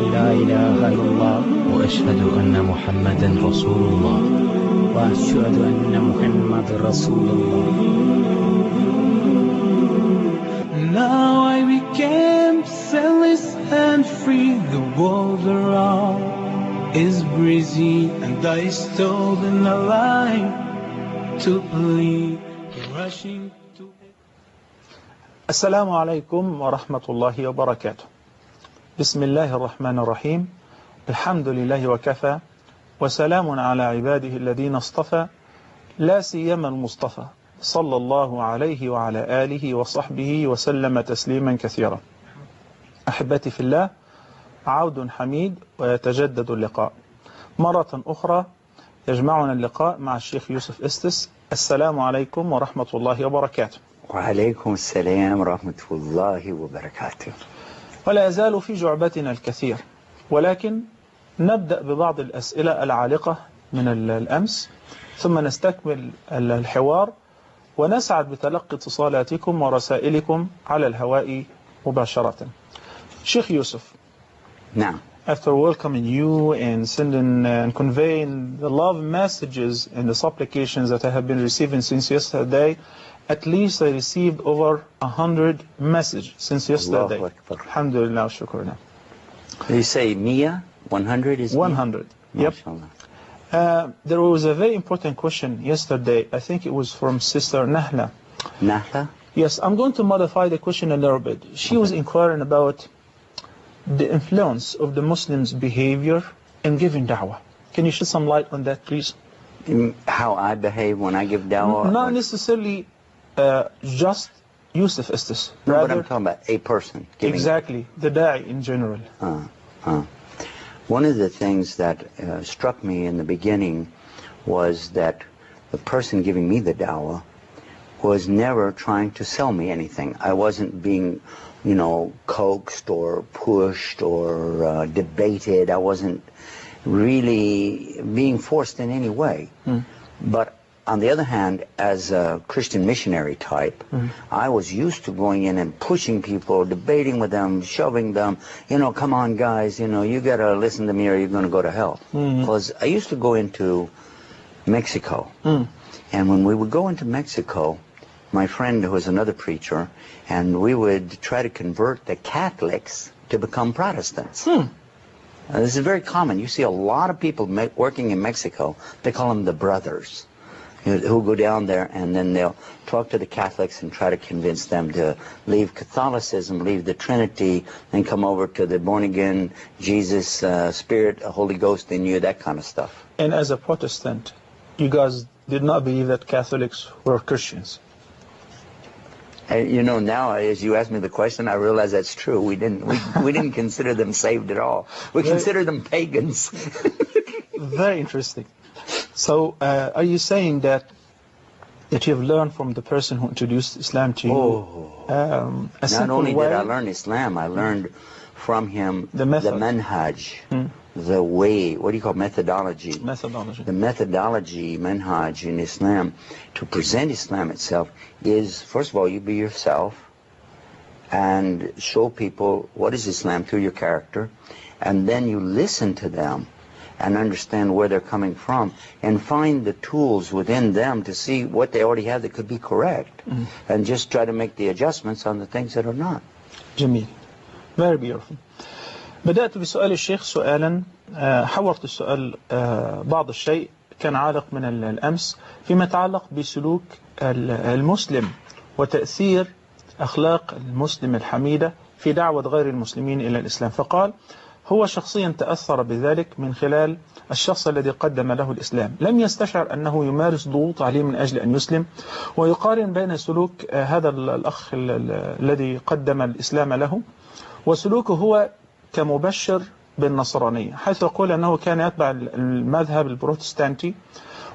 لا إله إلا الله وأشهد أن محمدا رسول الله وأشهد أن محمد رسول الله. Now I became fearless and free. The world around is breezy, and I stood in the line to believe, rushing to. السلام عليكم ورحمة الله وبركاته. بسم الله الرحمن الرحيم. الحمد لله وكفى، وسلام على عباده الذين اصطفى، لا سيما المصطفى صلى الله عليه وعلى آله وصحبه وسلم تسليما كثيرا. أحبتي في الله، عود حميد ويتجدد اللقاء مرة أخرى. يجمعنا اللقاء مع الشيخ يوسف استس. السلام عليكم ورحمة الله وبركاته. وعليكم السلام ورحمة الله وبركاته. ولا يزال في جعبتنا الكثير، ولكن نبدأ ببعض الأسئلة العالقة من الأمس، ثم نستكمل الحوار ونسعد بتلقي اتصالاتكم ورسائلكم على الهواء مباشرة. شيخ يوسف. نعم. After welcoming you and sending and conveying the love messages and the supplications that I have been receiving since yesterday, at least I received over 100 messages since yesterday. Alhamdulillah wa shukruna. You say Mia? 100 is 100. Yep. There was a very important question yesterday. I think it was from Sister Nahla. Nahla? Yes, I'm going to modify the question a little bit. She was inquiring about the influence of the Muslims' behavior in giving da'wah. Can you shed some light on that, please? How I behave when I give da'wah? Not necessarily just Yusuf Estes. No, but I'm talking about a person. Exactly, the da'i in general. One of the things that struck me in the beginning was that the person giving me the da'wah was never trying to sell me anything. I wasn't being, coaxed or pushed or debated. I wasn't really being forced in any way. But on the other hand, as a Christian missionary type, I was used to going in and pushing people, debating with them, shoving them, come on guys, you got to listen to me or you're going to go to hell. Because I used to go into Mexico. And when we would go into Mexico, my friend who was another preacher, and we would try to convert the Catholics to become Protestants. This is very common. You see a lot of people working in Mexico, they call them the brothers, who go down there and then they'll talk to the Catholics and try to convince them to leave Catholicism, leave the Trinity, and come over to the born-again Jesus, Spirit, Holy Ghost in you, that kind of stuff. And as a Protestant, you guys did not believe that Catholics were Christians? Now as you ask me the question, I realize that's true. We didn't consider them saved at all. We considered them pagans. Very interesting. So, are you saying that you have learned from the person who introduced Islam to you? Not only did I learn Islam, I learned from him the manhaj, the way, what do you call methodology? Methodology. The methodology, manhaj in Islam, to present Islam itself is, first of all, you be yourself and show people what is Islam through your character, and then you listen to them and understand where they're coming from and find the tools within them to see what they already have that could be correct, and just try to make the adjustments on the things that are not. جميل. Very beautiful. بدأت بسؤال الشيخ سؤالا، حورت السؤال بعض الشيء كان عالق من الأمس فيما يتعلق بسلوك المسلم وتأثير أخلاق المسلم الحميدة في دعوة غير المسلمين إلى الإسلام. فقال هو شخصيا تأثر بذلك من خلال الشخص الذي قدم له الإسلام، لم يستشعر أنه يمارس ضغوط عليه من أجل أن يسلم، ويقارن بين سلوك هذا الأخ الذي قدم الإسلام له وسلوكه هو كمبشر بالنصرانية، حيث يقول أنه كان يتبع المذهب البروتستانتي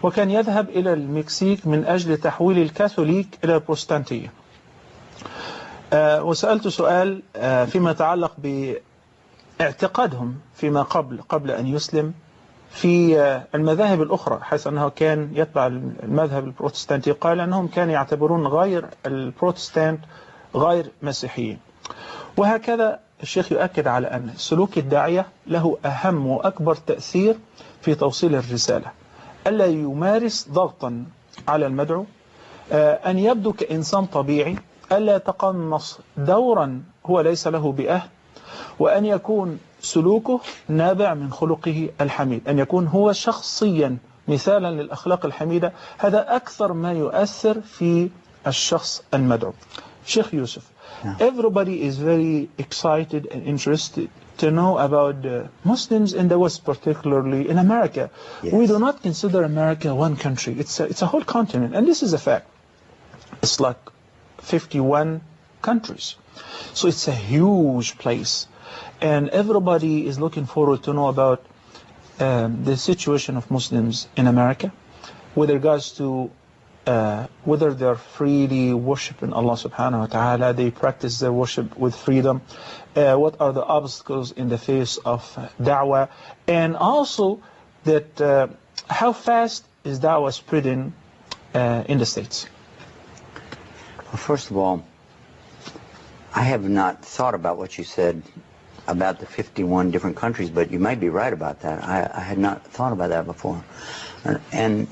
وكان يذهب إلى المكسيك من أجل تحويل الكاثوليك إلى البروتستانتية. وسألت سؤال فيما يتعلق باعتقادهم فيما قبل أن يسلم في المذاهب الأخرى، حيث أنه كان يتبع المذهب البروتستانتي، قال أنهم كانوا يعتبرون غير البروتستانت غير مسيحيين. وهكذا الشيخ يؤكد على أن سلوك الداعية له أهم وأكبر تأثير في توصيل الرسالة، ألا يمارس ضغطا على المدعو، أن يبدو كإنسان طبيعي، ألا يتقمص دورا هو ليس له بأهل، وأن يكون سلوكه نابع من خلقه الحميد، أن يكون هو شخصيا مثالا للأخلاق الحميدة. هذا أكثر ما يؤثر في الشخص المدعو. شيخ يوسف, everybody is very excited and interested to know about Muslims in the West, particularly in America. Yes. We do not consider America one country. It's a whole continent, and this is a fact. It's like 51 countries. So it's a huge place. And everybody is looking forward to know about the situation of Muslims in America with regards to whether they're freely worshiping Allah subhanahu wa ta'ala, they practice their worship with freedom, what are the obstacles in the face of da'wah, and also that how fast is da'wah spreading in the States? Well, first of all, I have not thought about what you said about the 51 different countries, but you might be right about that. I had not thought about that before. And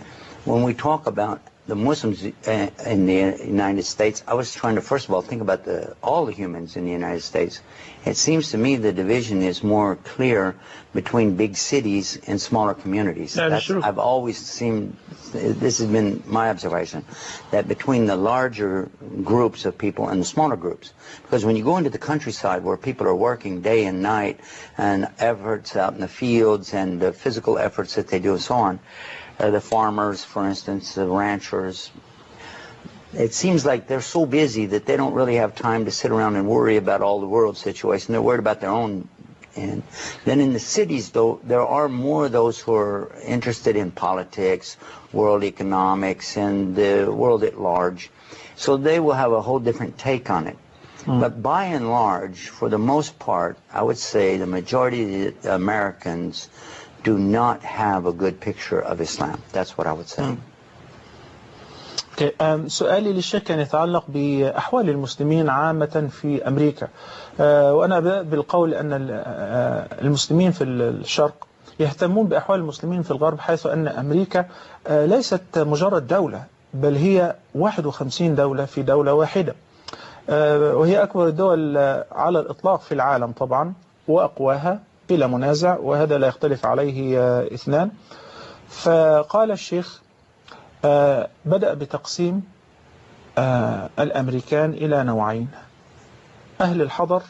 when we talk about the Muslims in the United States, I was trying to first of all think about all the humans in the United States. It seems to me the division is more clear between big cities and smaller communities. That's true. I've always seen, this has been my observation, that between the larger groups of people and the smaller groups. Because when you go into the countryside where people are working day and night and efforts out in the fields and the physical efforts that they do and so on, the farmers, for instance, the ranchers, it seems like they're so busy that they don't really have time to sit around and worry about all the world situation. They're worried about their own. And then in the cities, though, there are more of those who are interested in politics, world economics, and the world at large. So they will have a whole different take on it. But by and large, for the most part, I would say the majority of the Americans do not have a good picture of Islam. That's what I would say. سؤالي للشيخ كان يتعلق بأحوال المسلمين عامة في أمريكا، وأنا أبدأ بالقول أن المسلمين في الشرق يهتمون بأحوال المسلمين في الغرب، حيث أن أمريكا ليست مجرد دولة، بل هي 51 دولة في دولة واحدة، وهي أكبر الدول على الإطلاق في العالم طبعا وأقواها بلا منازع، وهذا لا يختلف عليه اثنان. فقال الشيخ بدأ بتقسيم الأمريكان إلى نوعين: أهل الحضر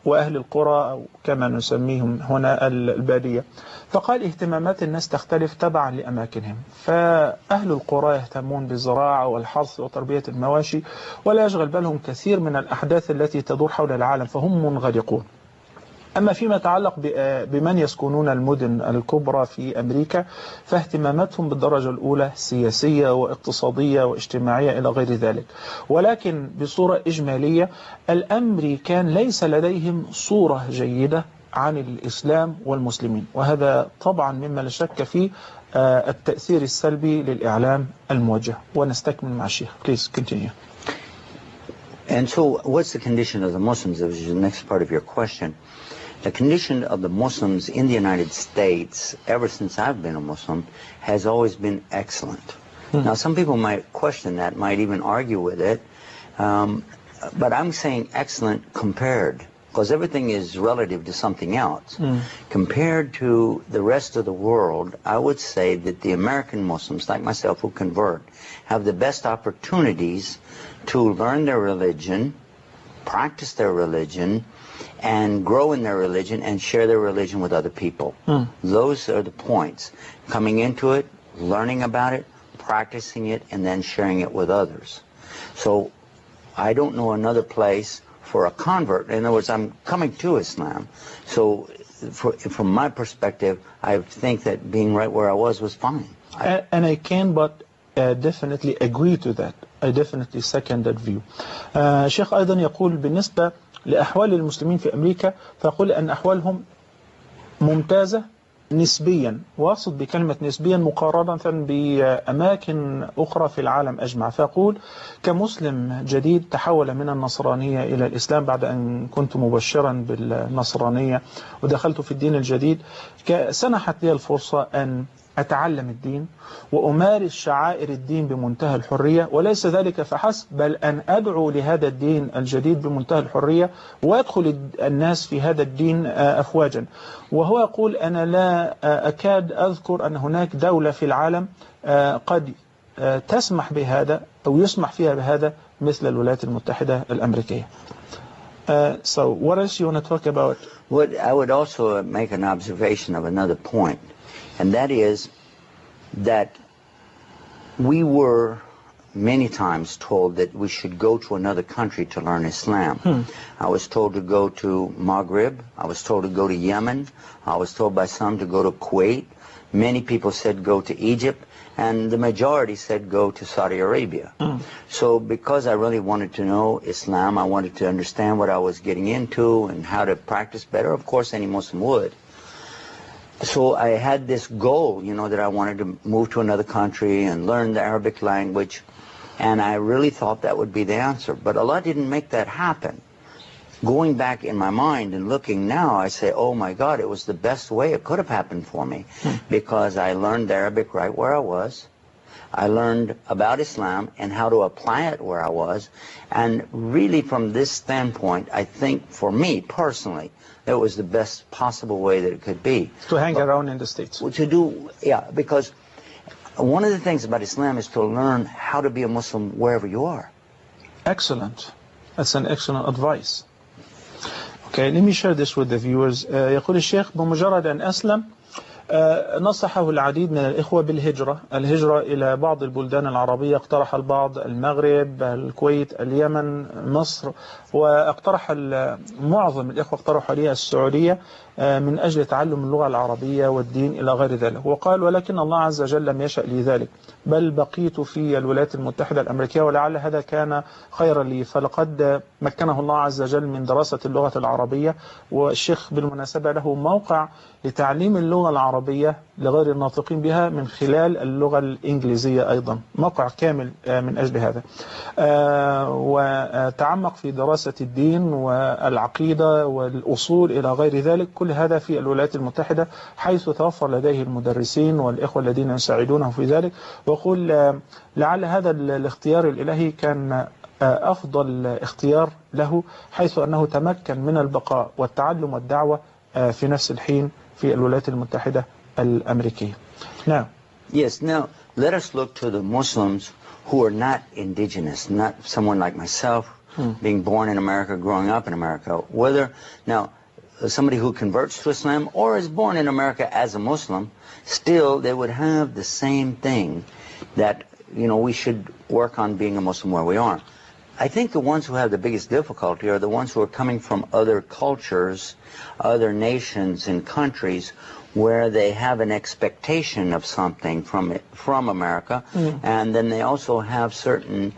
وأهل القرى، أو كما نسميهم هنا البادية. فقال اهتمامات الناس تختلف تبعا لأماكنهم، فأهل القرى يهتمون بالزراعة والحرث وتربية المواشي، ولا يشغل بالهم كثير من الأحداث التي تدور حول العالم، فهم منغلقون. أما فيما يتعلق بمن يسكنون المدن الكبرى في أمريكا، فاهتماماتهم بالدرجة الأولى سياسية واقتصادية واجتماعية إلى غير ذلك. ولكن بصورة إجمالية الأمريكان ليس لديهم صورة جيدة عن الإسلام والمسلمين، وهذا طبعا مما لا شك فيه التأثير السلبي للإعلام الموجه. ونستكمل مع الشيخ. Please continue. And so what's the condition of the Muslims, which is the next part of your question. The condition of the Muslims in the United States, ever since I've been a Muslim, has always been excellent. Now, some people might question that, might even argue with it, but I'm saying excellent compared, because everything is relative to something else. Compared to the rest of the world, I would say that the American Muslims, like myself, who convert, have the best opportunities to learn their religion, practice their religion, and grow in their religion and share their religion with other people. Those are the points. Coming into it, learning about it, practicing it, and then sharing it with others. So I don't know another place for a convert. In other words, I'm coming to Islam. So from my perspective, I think that being right where I was fine. And I can but definitely agree to that. I definitely second that view. شيخ أيضا يقول بالنسبة لأحوال المسلمين في أمريكا، فيقول أن أحوالهم ممتازة نسبيا، وأقصد بكلمة نسبيا مقارنة بأماكن أخرى في العالم أجمع. فأقول كمسلم جديد تحول من النصرانية إلى الإسلام بعد أن كنت مبشرا بالنصرانية ودخلت في الدين الجديد، سنحت لي الفرصة أن أتعلم الدين وأمارس شعائر الدين بمنتهى الحرية، وليس ذلك فحسب بل أن أدعو لهذا الدين الجديد بمنتهى الحرية ويدخل الناس في هذا الدين أفواجا. وهو يقول أنا لا أكاد أذكر أن هناك دولة في العالم قد تسمح بهذا أو يسمح فيها بهذا مثل الولايات المتحدة الأمريكية. So what else you want to talk about? I would also make an observation of another point. And that is that we were many times told that we should go to another country to learn Islam. I was told to go to Maghreb. I was told to go to Yemen. I was told by some to go to Kuwait. Many people said go to Egypt. And the majority said go to Saudi Arabia. So because I really wanted to know Islam, I wanted to understand what I was getting into and how to practice better. Of course, any Muslim would. So I had this goal, you know, that I wanted to move to another country and learn the Arabic language, and I really thought that would be the answer. But Allah didn't make that happen. Going back in my mind and looking now, I say, oh my God, it was the best way it could have happened for me, because I learned Arabic right where I was. I learned about Islam and how to apply it where I was, and really from this standpoint, I think for me personally, it was the best possible way that it could be. To hang around in the States. To do, yeah, because one of the things about Islam is to learn how to be a Muslim wherever you are. Excellent. That's an excellent advice. Okay, let me share this with the viewers. يقول الشيخ بمجرد أن أسلم نصحه العديد من الإخوة الهجرة إلى بعض البلدان العربية. اقترح البعض المغرب، الكويت، اليمن، مصر، واقترح معظم الإخوة اقترحوا عليها السعودية من أجل تعلم اللغة العربية والدين إلى غير ذلك. وقال ولكن الله عز وجل لم يشأ لي ذلك، بل بقيت في الولايات المتحدة الأمريكية ولعل هذا كان خيرا لي، فلقد مكنه الله عز وجل من دراسة اللغة العربية. والشيخ بالمناسبة له موقع لتعليم اللغة العربية لغير الناطقين بها من خلال اللغة الإنجليزية أيضا، موقع كامل من أجل هذا. وتعمق في دراسة الدين والعقيدة والأصول إلى غير ذلك، كل هذا في الولايات المتحدة، حيث توفر لديه المدرسين والإخوة الذين يساعدونه في ذلك. ويقول لعل هذا الاختيار الإلهي كان أفضل اختيار له، حيث أنه تمكن من البقاء والتعلم والدعوة في نفس الحين في الولايات المتحدة الأمريكية. Now, yes, now let us look to the Muslims who are not indigenous, not someone like myself, being born in America, growing up in America. Whether, now, somebody who converts to Islam or is born in America as a Muslim, still they would have the same thing that, you know, we should work on being a Muslim where we are. I think the ones who have the biggest difficulty are the ones who are coming from other cultures, other nations and countries where they have an expectation of something from America, and then they also have certain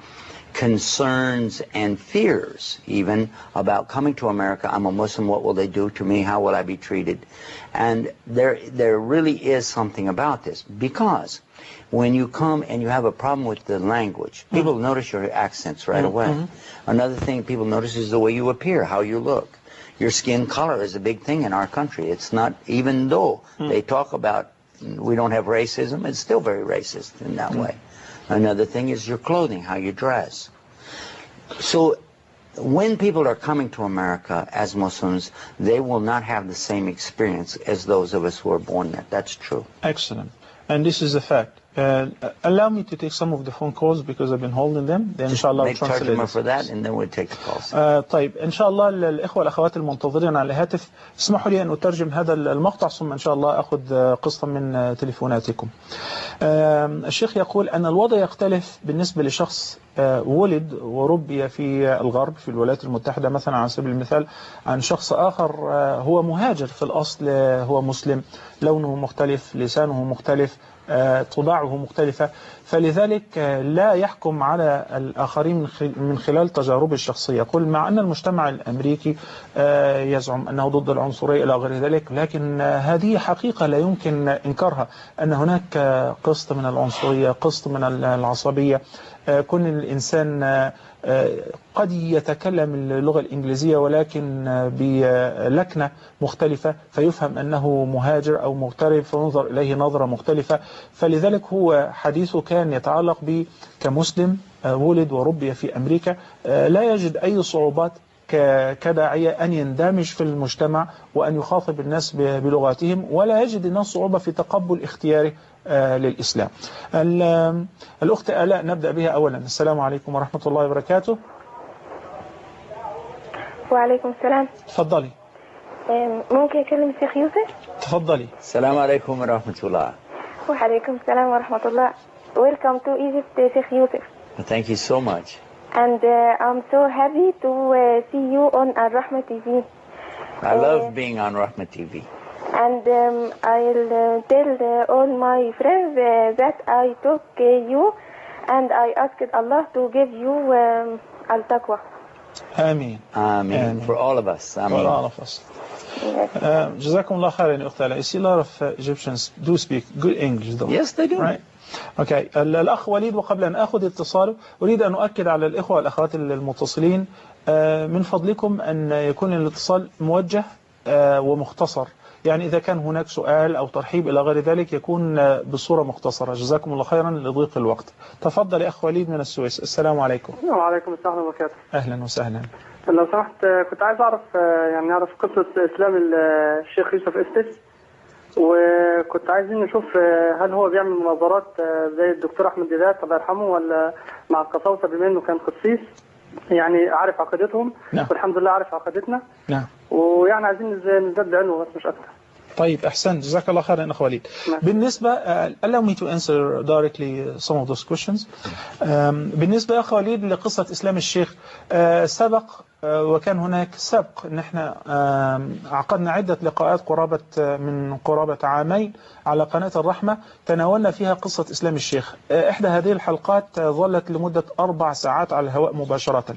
concerns and fears even about coming to America. I'm a Muslim, what will they do to me? How will I be treated? And there really is something about this, because when you come and you have a problem with the language, people notice your accents right away. Another thing people notice is the way you appear, how you look. Your skin color is a big thing in our country. It's not, even though they talk about we don't have racism, it's still very racist in that way. Another thing is your clothing, how you dress. So when people are coming to America as Muslims, they will not have the same experience as those of us who are born there. That's true. Excellent. And this is a fact. Allow me to take some of the phone calls because I've been holding them. Then إن شاء الله make tarjuma for that and then we'll take the calls. طيب إن شاء الله الإخوة والأخوات المنتظرين على الهاتف اسمحوا لي أن أترجم هذا المقطع ثم إن شاء الله أخذ قسطا من تليفوناتكم. الشيخ يقول أن الوضع يختلف بالنسبة لشخص ولد وربي في الغرب في الولايات المتحدة مثلا على سبيل المثال عن شخص آخر هو مهاجر في الأصل، هو مسلم، لونه مختلف، لسانه مختلف، طباعه مختلفة. فلذلك لا يحكم على الآخرين من خلال تجاربه الشخصية. يقول مع أن المجتمع الأمريكي يزعم أنه ضد العنصرية إلى غير ذلك، لكن هذه حقيقة لا يمكن إنكارها، أن هناك قسط من العنصرية، قسط من العصبية. كون الإنسان قد يتكلم اللغة الإنجليزية ولكن بلكنة مختلفة فيفهم أنه مهاجر أو مغترب فينظر إليه نظرة مختلفة. فلذلك هو حديثه كان يتعلق به كمسلم ولد وربي في أمريكا، لا يجد أي صعوبات كداعية أن يندمج في المجتمع وأن يخاطب الناس بلغاتهم، ولا يجد الناس صعوبة في تقبل اختياره للإسلام. الأخت آلاء نبدأ بها أولا. السلام عليكم ورحمة الله وبركاته. وعليكم السلام. تفضلي. ممكن أكلم الشيخ يوسف؟ تفضلي. السلام عليكم ورحمة الله. وعليكم السلام ورحمة الله. Welcome to Egypt, Sheik Yusuf. Thank you so much. And I'm so happy to see you on Ar-Rahma TV. I love being on Rahma TV. And I'll tell all my friends that I took you and I asked Allah to give you al-taqwa. آمين. Amen. For all of us. Amen. For all of us. جزاكم الله خيرا يا أخت آلاء. I see a lot of Egyptians do speak good English though. Yes, they do. Right. Okay. الأخ وليد، وقبل أن أخذ اتصاله أريد أن أؤكد على الإخوة والأخوات المتصلين من فضلكم أن يكون الاتصال موجه ومختصر. يعني إذا كان هناك سؤال أو ترحيب إلى غير ذلك يكون بصورة مختصرة. جزاكم الله خيرا لضيق الوقت. تفضل يا أخ وليد من السويس. السلام عليكم. وعليكم السلام وبركاته. أهلا وسهلا. لو سمحت كنت عايز أعرف يعني نعرف قصة إسلام الشيخ يوسف اسtes، وكنت عايزين نشوف هل هو بيعمل مناظرات زي الدكتور أحمد ديدات الله يرحمه ولا مع القساوسة بما إنه كان قسيس، يعني عارف عقيدتهم. نعم. والحمد لله عارف عقيدتنا. نعم. ويعني عايزين نزداد علمه بس مش أكتر. طيب أحسن، جزاك الله خيرا أخ وليد. بالنسبة allow me to answer directly some of those questions. بالنسبة أخ وليد لقصة إسلام الشيخ، سبق وكان هناك سبق ان احنا عقدنا عدة لقاءات من قرابة عامين على قناة الرحمة تناولنا فيها قصة إسلام الشيخ. إحدى هذه الحلقات ظلت لمدة 4 ساعات على الهواء مباشرة،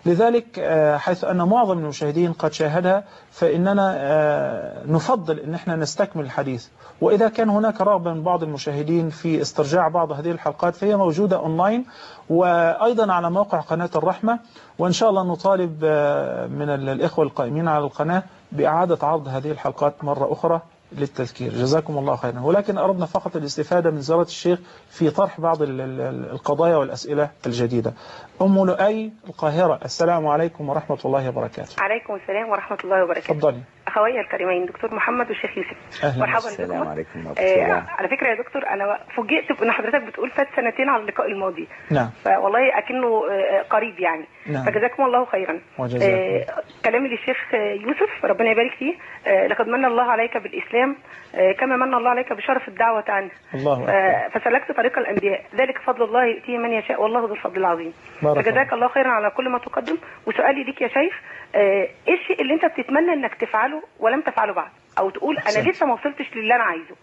لذلك حيث أن معظم المشاهدين قد شاهدها فإننا نفضل أن احنا نستكمل الحديث، وإذا كان هناك رغبة من بعض المشاهدين في استرجاع بعض هذه الحلقات فهي موجودة أونلاين وأيضا على موقع قناة الرحمة، وإن شاء الله نطالب من الإخوة القائمين على القناة بإعادة عرض هذه الحلقات مرة أخرى للتذكير. جزاكم الله خيرا. ولكن أردنا فقط الاستفادة من زيارة الشيخ في طرح بعض القضايا والأسئلة الجديدة. أم لؤي القاهرة، السلام عليكم ورحمة الله وبركاته. عليكم السلام ورحمة الله وبركاته. تفضلي. أخوي الكريمين دكتور محمد والشيخ يوسف، مرحبا. السلام عليكم. على فكرة يا دكتور أنا فوجئت بأن حضرتك بتقول فات 2 سنين على اللقاء الماضي. نعم. فوالله أكنه قريب يعني. نعم. فجزاكم الله خيرا. كلامي للشيخ يوسف ربنا يبارك فيه. لقد من الله عليك بالإسلام كما من الله عليك بشرف الدعوة عنه. الله فسلكت طريق الأنبياء، ذلك فضل الله يؤتيه من يشاء والله ذو الفضل العظيم. فجزاك الله خيرا على كل ما تقدم. وسؤالي ليك يا شيخ، ايه الشيء اللي انت بتتمنى انك تفعله ولم تفعله بعد، او تقول انا لسه ما وصلتش للي انا عايزه؟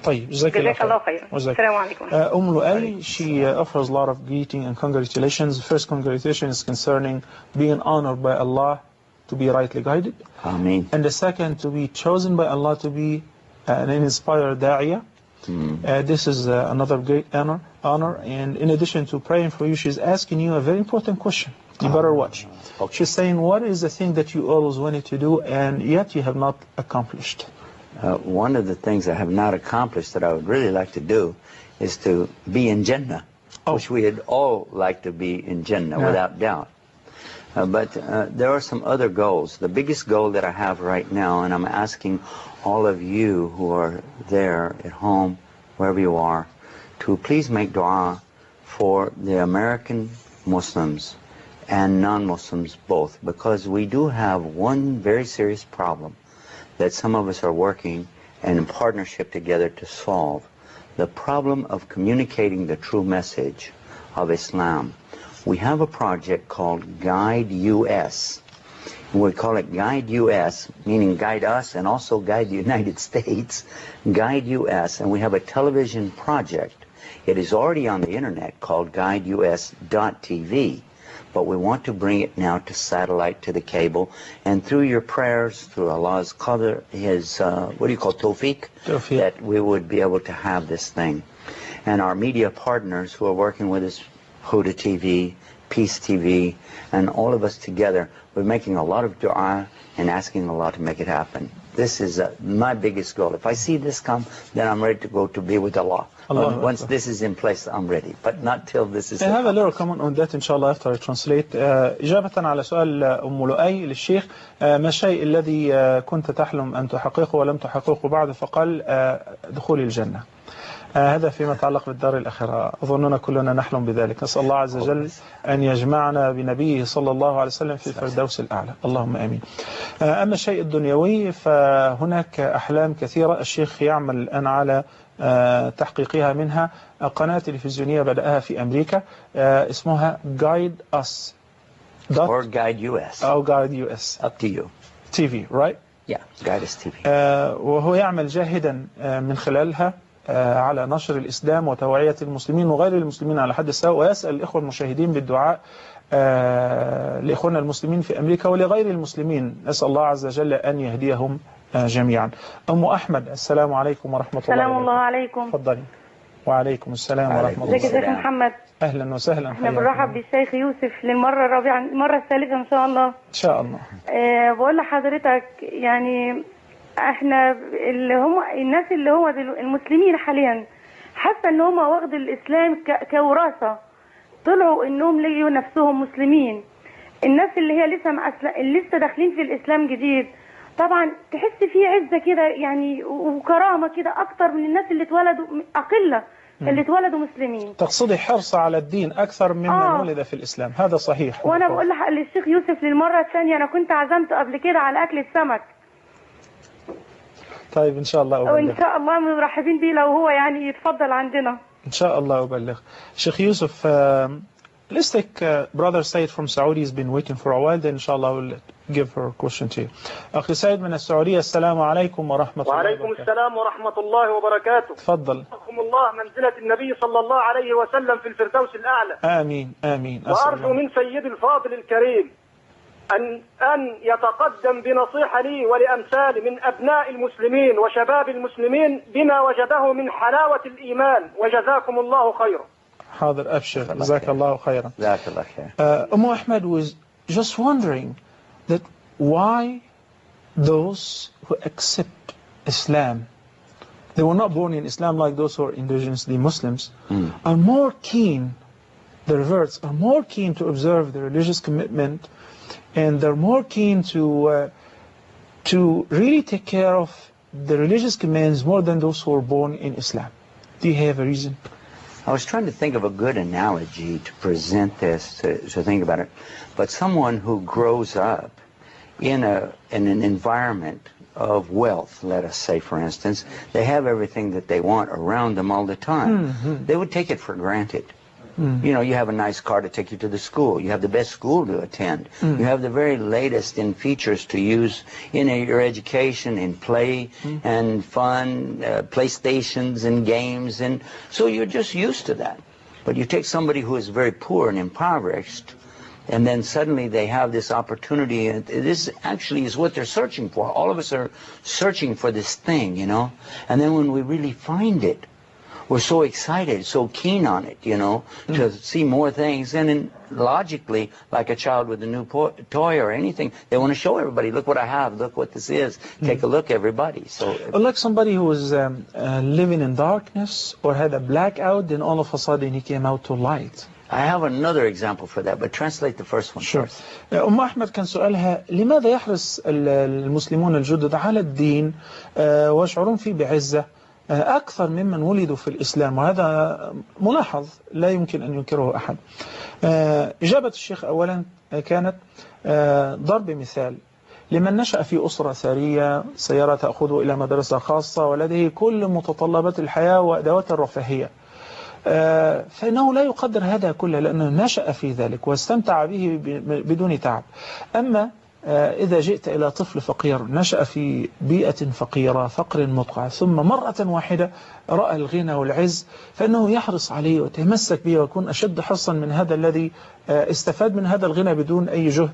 طيب جزاك الله خيرا. السلام عليكم. لؤي, she offers a lot of greeting and congratulations. First congratulations concerning being honored by Allah to be rightly guided. Amen. And the second, to be chosen by Allah to be an inspired da'iyah. This is another great honor. And in addition to praying for you, she's asking you a very important question. You better watch. Okay. She's saying, what is the thing that you always wanted to do and yet you have not accomplished? One of the things I have not accomplished that I would really like to do is to be in Jannah, which we would all like to be in Jannah, without doubt. But there are some other goals. The biggest goal that I have right now, and I'm asking all of you who are there at home, wherever you are, to please make dua for the American Muslims and non-Muslims both, because we do have one very serious problem that some of us are working and in partnership together to solve. The problem of communicating the true message of Islam. We have a project called Guide US. We call it Guide US, meaning guide us and also guide the United States, Guide US, and we have a television project. It is already on the internet called guideus.tv, but we want to bring it now to satellite, to the cable, and through your prayers, through Allah's qadr, His, what do you call tawfiq, that we would be able to have this thing. And our media partners who are working with us, Huda TV, Peace TV, and all of us together, we're making a lot of dua and asking Allah to make it happen. This is my biggest goal. If I see this come, then I'm ready to go to be with Allah. Once this is in place, I'm ready. But not till this is. I have a little comment on that, inshallah, after I translate. إجابة على سؤال أم لؤي للشيخ، ما الشيء الذي كنت تحلم أن تحققه ولم تحققه بعد؟ فقال دخول الجنة. هذا فيما يتعلق بالدار الآخرة، أظننا كلنا نحلم بذلك. نسأل الله عز وجل أن يجمعنا بنبيه صلى الله عليه وسلم في الفردوس الأعلى، اللهم آمين. أما الشيء الدنيوي فهناك أحلام كثيرة الشيخ يعمل الآن على تحقيقها، منها قناة تلفزيونية بدأها في أمريكا اسمها Guide Us or Guide US أو Guide US up to you TV, right? Yeah, Guide Us TV. وهو يعمل جاهدا من خلالها على نشر الإسلام وتوعية المسلمين وغير المسلمين على حد السواء، ويسأل الإخوة المشاهدين بالدعاء لإخواننا المسلمين في أمريكا ولغير المسلمين، نسأل الله عز وجل أن يهديهم جميعا. أم أحمد، السلام عليكم ورحمة الله وبركاته. السلام الله عليكم. تفضلي. وعليكم السلام ورحمة الله. ازيك يا محمد؟ أهلا وسهلا. احنا بنرحب بالشيخ يوسف للمرة الرابعة، المرة الثالثة إن شاء الله. إن شاء الله. بقول لحضرتك يعني احنا اللي هم الناس اللي هو المسلمين حاليا حاسه ان هم واخد الاسلام كوراثه، طلعوا انهم لقوا نفسهم مسلمين. الناس اللي هي لسه داخلين في الاسلام جديد، طبعا تحس فيه عزه كده يعني وكرامه كده اكتر من الناس اللي اتولدوا اقله، اللي اتولدوا مسلمين. تقصدي حرص على الدين اكثر ممن ولد في الاسلام، هذا صحيح. وانا بقول للشيخ يوسف للمره الثانيه، انا كنت عزمته قبل كده على اكل السمك. طيب إن شاء الله أبلغ. وإن شاء الله مرحبين بيه لو هو يعني يتفضل عندنا. إن شاء الله أبلغ. Sheikh Yusuf, let's take brother Said from Saudi. Has been waiting for a while. Then inshallah we'll give her a question to you. أخي سعيد من السعودية، السلام عليكم ورحمة الله وبركاته. وعليكم السلام ورحمة الله وبركاته. تفضل. أرحم الله منزلة النبي صلى الله عليه وسلم في الفردوس الأعلى. آمين آمين. وأرجو من سيد الفاضل الكريم أن يتقدم بنصيحة لي ولأمثال من أبناء المسلمين وشباب المسلمين بما وجده من حلاوة الإيمان، وجزاكم الله خيرا. حاضر، أبشر، جزاك الله خيرا. جزاك الله خير. Ahmed was just wondering that why those who accept Islam, they were not born in Islam like those who are indigenously Muslims, are more keen, the reverts, are more keen to observe the religious commitment, and they're more keen to really take care of the religious commands more than those who are born in Islam. Do you have a reason? I was trying to think of a good analogy to present this, to think about it. But someone who grows up in an environment of wealth, let us say, for instance, they have everything that they want around them all the time. They would take it for granted. You know, you have a nice car to take you to the school. You have the best school to attend. You have the very latest in features to use in your education, in play and fun, PlayStations and games. And so you're just used to that. But you take somebody who is very poor and impoverished, and then suddenly they have this opportunity. And this actually is what they're searching for. All of us are searching for this thing, you know. And then when we really find it, we're so excited, so keen on it, you know, to see more things. And then logically, like a child with a new toy or anything, they want to show everybody, look what I have, look what this is. Take a look, everybody. So, like somebody who was living in darkness or had a blackout, then all of a sudden he came out to light. I have another example for that, but translate the first one first. أم أحمد كان سؤالها لماذا يحرص المسلمون الجدد على الدين ويشعرون فيه بعزة أكثر ممن ولدوا في الإسلام، وهذا ملاحظ لا يمكن أن ينكره أحد. إجابة الشيخ أولا كانت ضرب مثال لمن نشأ في أسرة ثرية، سيارة تأخذه إلى مدرسة خاصة ولديه كل متطلبات الحياة وأدوات الرفاهية، فإنه لا يقدر هذا كله لأنه نشأ في ذلك واستمتع به بدون تعب. أما إذا جئت إلى طفل فقير نشأ في بيئة فقيرة فقر مدقع ثم مرة واحدة رأى الغنى والعز فإنه يحرص عليه ويتمسك به ويكون أشد حرصا من هذا الذي استفاد من هذا الغنى بدون أي جهد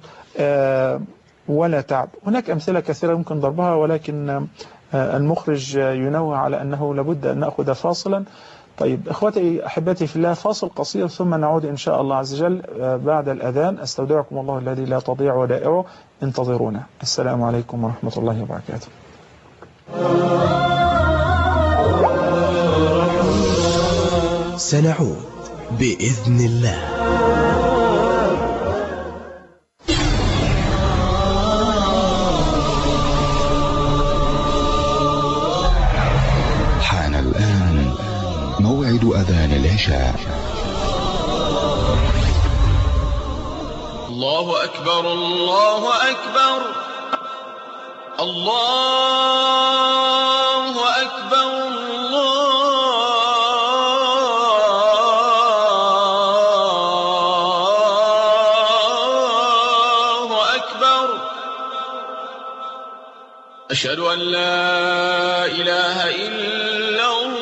ولا تعب. هناك أمثلة كثيرة يمكن ضربها ولكن المخرج ينوه على أنه لابد أن نأخذ فاصلا. طيب إخوتي أحبتي في الله، فاصل قصير ثم نعود إن شاء الله عز وجل بعد الأذان. أستودعكم الله الذي لا تضيع ودائعه، انتظرونا. السلام عليكم ورحمة الله وبركاته. سنعود بإذن الله. حان الآن موعد أذان العشاء. الله أكبر الله أكبر الله أكبر الله أكبر. أشهد أن لا إله إلا الله.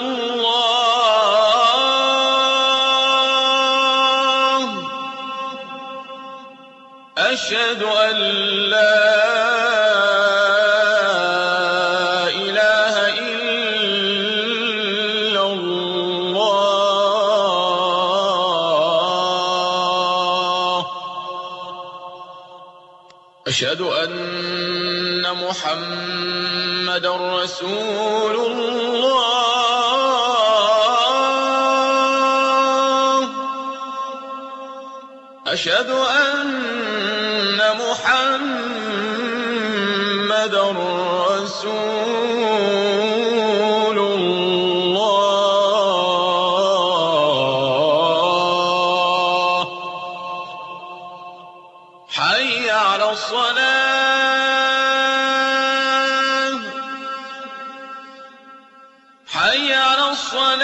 أشهد أن لا إله إلا الله. أشهد أن محمد رسول الله. أشهد أن محمد رسول الله. حي على الصلاة. حي على الصلاة.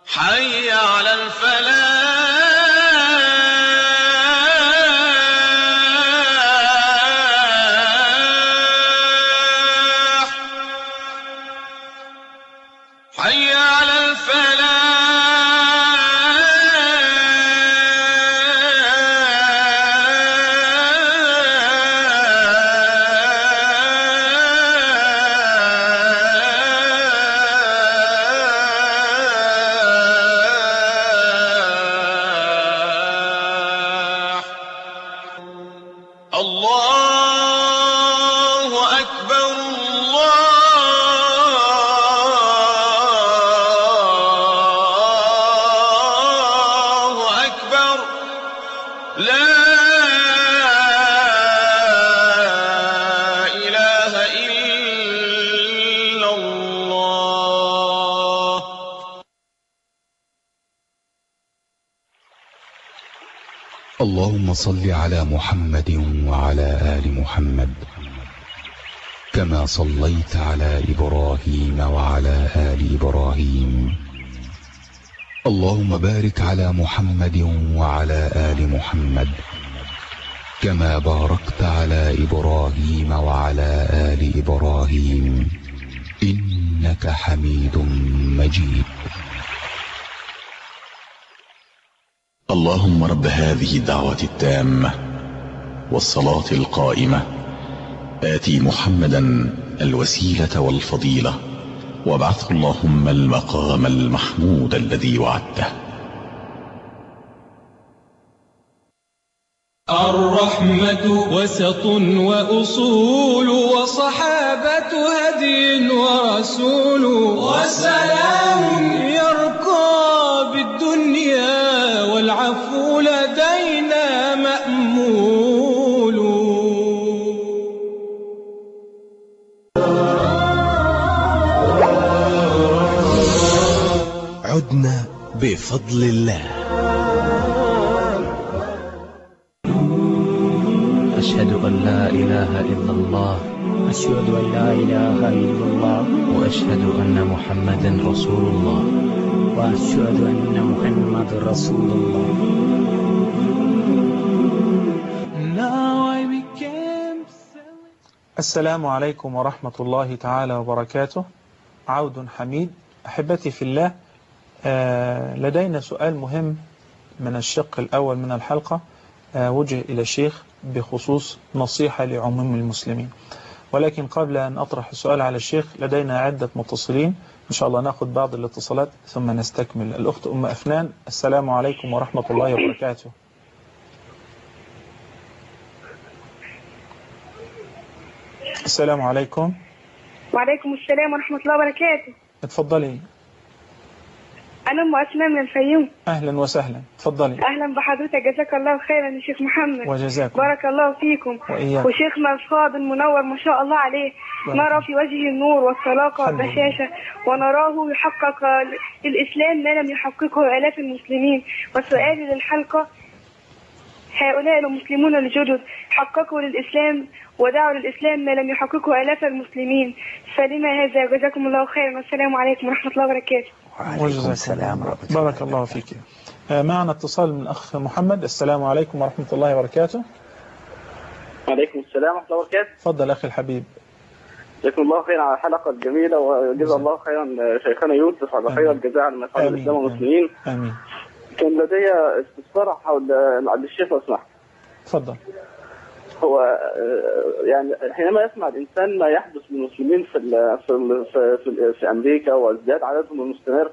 حي على الفلاح. حي على الفلاح. الله أكبر الله أكبر. لا إله إلا الله. اللهم صل على محمد وعلى آل محمد كما صليت على إبراهيم وعلى آل إبراهيم. اللهم بارك على محمد وعلى آل محمد كما باركت على إبراهيم وعلى آل إبراهيم إنك حميد مجيد. اللهم رب هذه الدعوة التامة والصلاة القائمة آتي محمدا الوسيلة والفضيلة وابعثه اللهم المقام المحمود الذي وعدته. الرحمة وسط وأصول وصحابة هدي ورسول وسلام يرقى بالدنيا والعفو لدينا مأمول. عدنا بفضل الله. وأشهد أن لا إله إلا الله أشهد أن لا إله إلا الله وأشهد أن محمدا رسول الله وأشهد أن محمد رسول الله. السلام عليكم ورحمة الله تعالى وبركاته. عود حميد. أحبتي في الله، لدينا سؤال مهم من الشق الأول من الحلقة وجه إلى الشيخ بخصوص نصيحة لعموم المسلمين، ولكن قبل أن أطرح السؤال على الشيخ لدينا عدة متصلين، إن شاء الله نأخذ بعض الاتصالات ثم نستكمل. الأخت أم أفنان، السلام عليكم ورحمة الله وبركاته. السلام عليكم. وعليكم السلام ورحمة الله وبركاته. اتفضلي. أنا أم أسماء من الفيوم. أهلا وسهلا، اتفضلي. أهلا بحضرتك، جزاك الله خيرا يا شيخ محمد. وجزاكم. بارك الله فيكم. وإياكم. وشيخنا الفاضل المنور ما شاء الله عليه، نرى في وجهه النور والطلاقة والبشاشة، ونراه يحقق الإسلام ما لم يحققه آلاف المسلمين. وسؤالي للحلقة: هؤلاء المسلمون الجدد حققوا للإسلام ودعوا للإسلام ما لم يحققه آلاف المسلمين، فلما هذا؟ جزاكم الله خيرا، والسلام عليكم ورحمة الله وبركاته. وعليكم السلام ورحمة الله. بارك الله فيك. معنا اتصال من أخ محمد. السلام عليكم ورحمة الله وبركاته. وعليكم السلام ورحمة الله وبركاته. تفضل أخي الحبيب. جزاكم الله خيرا على الحلقة الجميلة، وجزا الله خيرا شيخنا يوسف على خير الجزاء على ما يفعل الإسلام والمسلمين. آمين. كان لدي استفسار حول الشيخ لو سمحت. تفضل. هو يعني حينما يسمع الإنسان ما يحدث للمسلمين في أمريكا وازدياد عددهم المستمر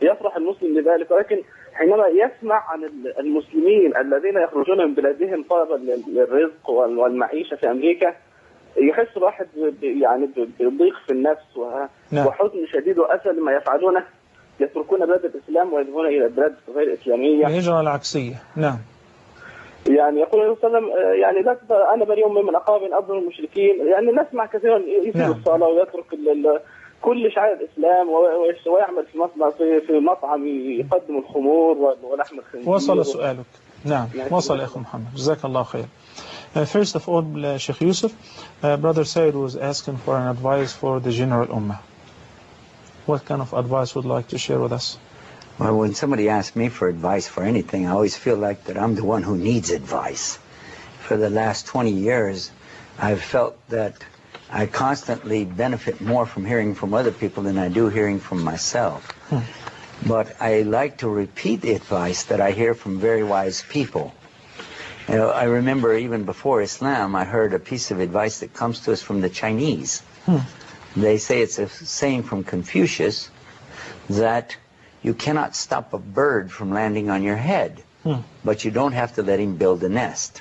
يفرح المسلم لذلك، ولكن حينما يسمع عن المسلمين الذين يخرجون من بلادهم طلبا للرزق والمعيشة في أمريكا يحس الواحد يعني بضيق في النفس وحزن شديد وأسى لما يفعلونه، يتركون بلاد الإسلام ويذهبون إلى بلاد غير إسلامية. الهجرة العكسية. نعم. يعني يقول النبي صلى الله عليه وسلم يعني أنا بريء من أقام أفضل المشركين. يعني نسمع كثيرا يسيب الصلاة ويترك كل شعائر الإسلام ويعمل في مطعم يقدم الخمور ولحم الخنزير. وصل سؤالك. نعم وصل أخي محمد، جزاك الله خير. First of all, Sheik Yusuf, Brother Said was asking for an advice for the general ummah. What kind of advice would you like to share with us? Well, when somebody asks me for advice for anything, I always feel like that I'm the one who needs advice. For the last 20 years, I've felt that I constantly benefit more from hearing from other people than I do hearing from myself. But I like to repeat the advice that I hear from very wise people. You know, I remember even before Islam, I heard a piece of advice that comes to us from the Chinese. They say it's a saying from Confucius that you cannot stop a bird from landing on your head, but you don't have to let him build a nest.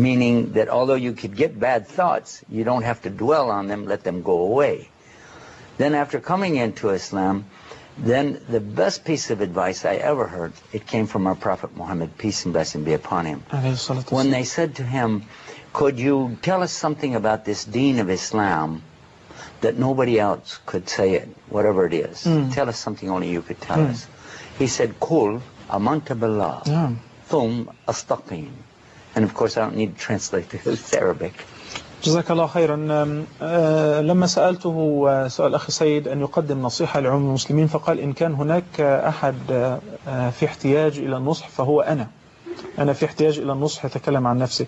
Meaning that although you could get bad thoughts, you don't have to dwell on them, let them go away. Then after coming into Islam, then the best piece of advice I ever heard, it came from our Prophet Muhammad, peace and blessing be upon him. When they said to him, could you tell us something about this deen of Islam that nobody else could say it, whatever it is. Tell us something only you could tell us. He said, Qul amanta billah, thum astaqim. And of course I don't need to translate this, it's Arabic. جزاك الله خيرا. لما سألته سؤال أخي سيد أن يقدم نصيحة لعموم المسلمين فقال إن كان هناك أحد في احتياج إلى النصح فهو أنا في احتياج إلى النصح، يتكلم عن نفسه.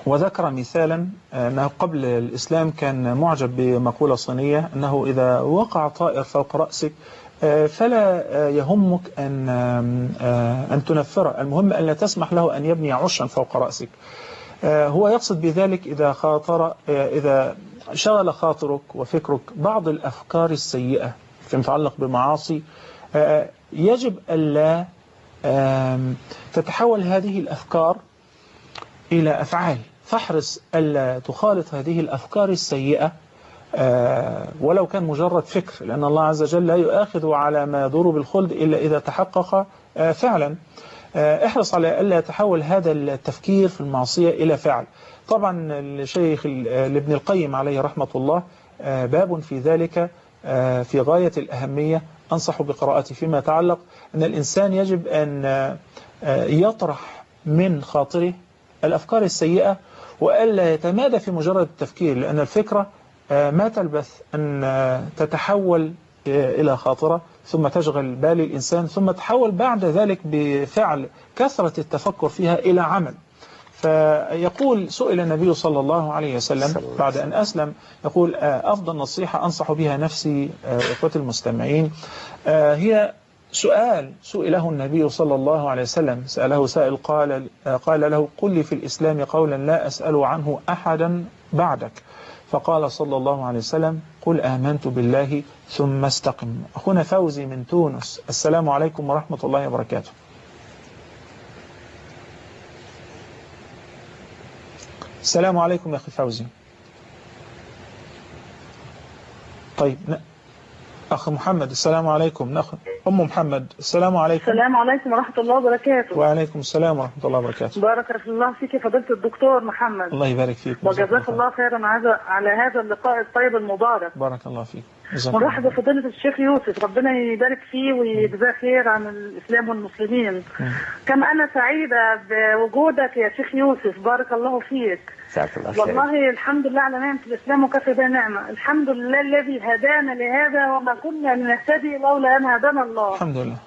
وذكر مثالا أنه قبل الإسلام كان معجب بمقولة صينية أنه إذا وقع طائر فوق رأسك فلا يهمك أن تنفره، المهم أن لا تسمح له أن يبني عشا فوق رأسك. هو يقصد بذلك إذا شغل خاطرك وفكرك بعض الأفكار السيئة في متعلق بمعاصي، يجب ألا تتحول هذه الأفكار إلى أفعال. فاحرص ألا تخالط هذه الأفكار السيئة ولو كان مجرد فكر، لأن الله عز وجل لا يؤاخذ على ما يضر بالخلد إلا إذا تحقق فعلا. احرص على ألا يتحول هذا التفكير في المعصية إلى فعل. طبعا الشيخ ابن القيم عليه رحمة الله باب في ذلك في غاية الأهمية، أنصح بقراءته فيما يتعلق أن الإنسان يجب أن يطرح من خاطره الأفكار السيئة وألا يتمادى في مجرد التفكير، لأن الفكرة ما تلبث أن تتحول إلى خاطرة ثم تشغل بال الإنسان ثم تحول بعد ذلك بفعل كثرة التفكر فيها إلى عمل. فيقول سئل النبي صلى الله عليه وسلم بعد أن أسلم، يقول أفضل نصيحة أنصح بها نفسي إخوتي المستمعين هي سئله النبي صلى الله عليه وسلم، سأله سائل قال له قل لي في الإسلام قولا لا أسأل عنه أحدا بعدك، فقال صلى الله عليه وسلم قل آمنت بالله ثم استقم. أخونا فوزي من تونس، السلام عليكم ورحمة الله وبركاته. السلام عليكم يا أخي فوزي. طيب أخ محمد السلام عليكم. أم محمد السلام عليكم. السلام عليكم ورحمة الله وبركاته. وعليكم السلام ورحمة الله وبركاته. بارك الله فيك فضيلة الدكتور محمد. الله يبارك فيك وجزاك الله خيرا على هذا اللقاء الطيب المبارك. بارك الله فيك. مرحبا بفضيلة الشيخ يوسف، ربنا يبارك فيه ويجزاه خير عن الإسلام والمسلمين. كما أنا سعيدة بوجودك يا شيخ يوسف، بارك الله فيك. والله الحمد لله على نعمة الإسلام وكفى بها نعمة. الحمد لله الذي هدانا لهذا وما كنا لنهتدي لولا أن هدانا الله. الحمد لله.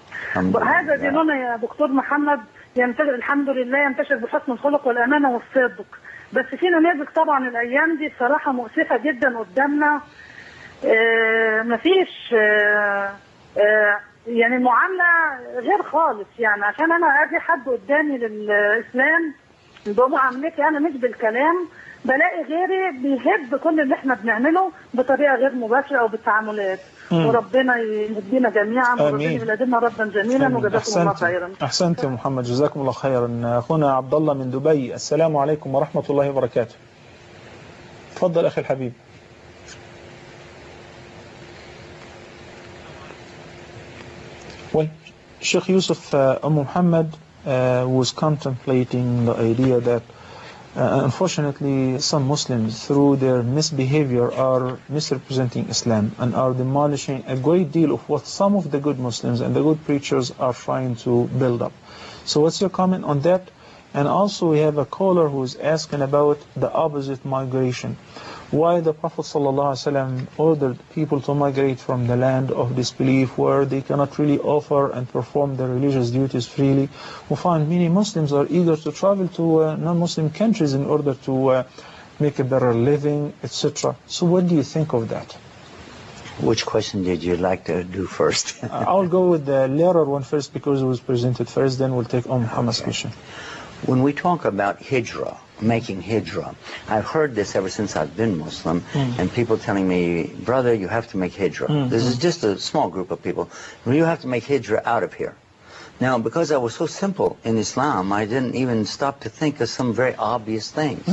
هذا ديننا يا دكتور محمد ينتشر الحمد لله، ينتشر بحسن الخلق والأمانة والصدق. بس في نماذج طبعا الأيام دي بصراحة مؤسفة جدا قدامنا. مفيش يعني معاملة غير خالص، يعني عشان أنا أجي حد قدامي للإسلام بمعاملتي أنا مش بالكلام، بلاقي غيري بيهد كل اللي احنا بنعمله بطريقة غير مباشرة أو بالتعاملات. وربنا يهدينا جميعا وربنا يولدنا ربا جميلا وجزاكم الله خيرا. أحسنت يا محمد، جزاكم الله خيرا. أخونا عبد الله من دبي، السلام عليكم ورحمة الله وبركاته. تفضل أخي الحبيب. Well, Sheik Yusuf Muhammad was contemplating the idea that unfortunately some Muslims through their misbehavior are misrepresenting Islam and are demolishing a great deal of what some of the good Muslims and the good preachers are trying to build up. So what's your comment on that? And also we have a caller who is asking about the opposite migration. Why the Prophet ﷺ ordered people to migrate from the land of disbelief where they cannot really offer and perform their religious duties freely. We find many Muslims are eager to travel to non-Muslim countries in order to make a better living, etc. So what do you think of that? Which question did you like to do first? I'll go with the latter one first because it was presented first, then we'll take Muhammad's question. When we talk about hijrah, making hijrah, I've heard this ever since I've been Muslim, and people telling me, brother, you have to make hijrah. This is just a small group of people. You have to make hijrah out of here. Now, because I was so simple in Islam, I didn't even stop to think of some very obvious things.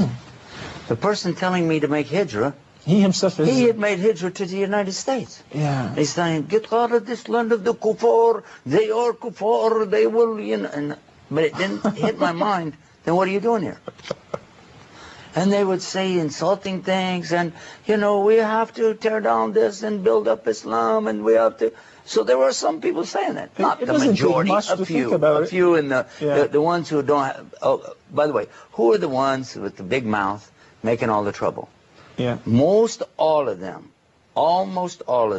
The person telling me to make hijrah, he himself is... He had made hijrah to the United States. Yeah. He's saying, get out of this land of the kuffar. They are kuffar. They will, you know... But it didn't hit my mind, then what are you doing here? And they would say insulting things, and, you know, we have to tear down this and build up Islam, and we have to... So there were some people saying that. Not the majority, a few in the ones who don't have... Oh, by the way, who are the ones with the big mouth making all the trouble? Yeah. Almost all of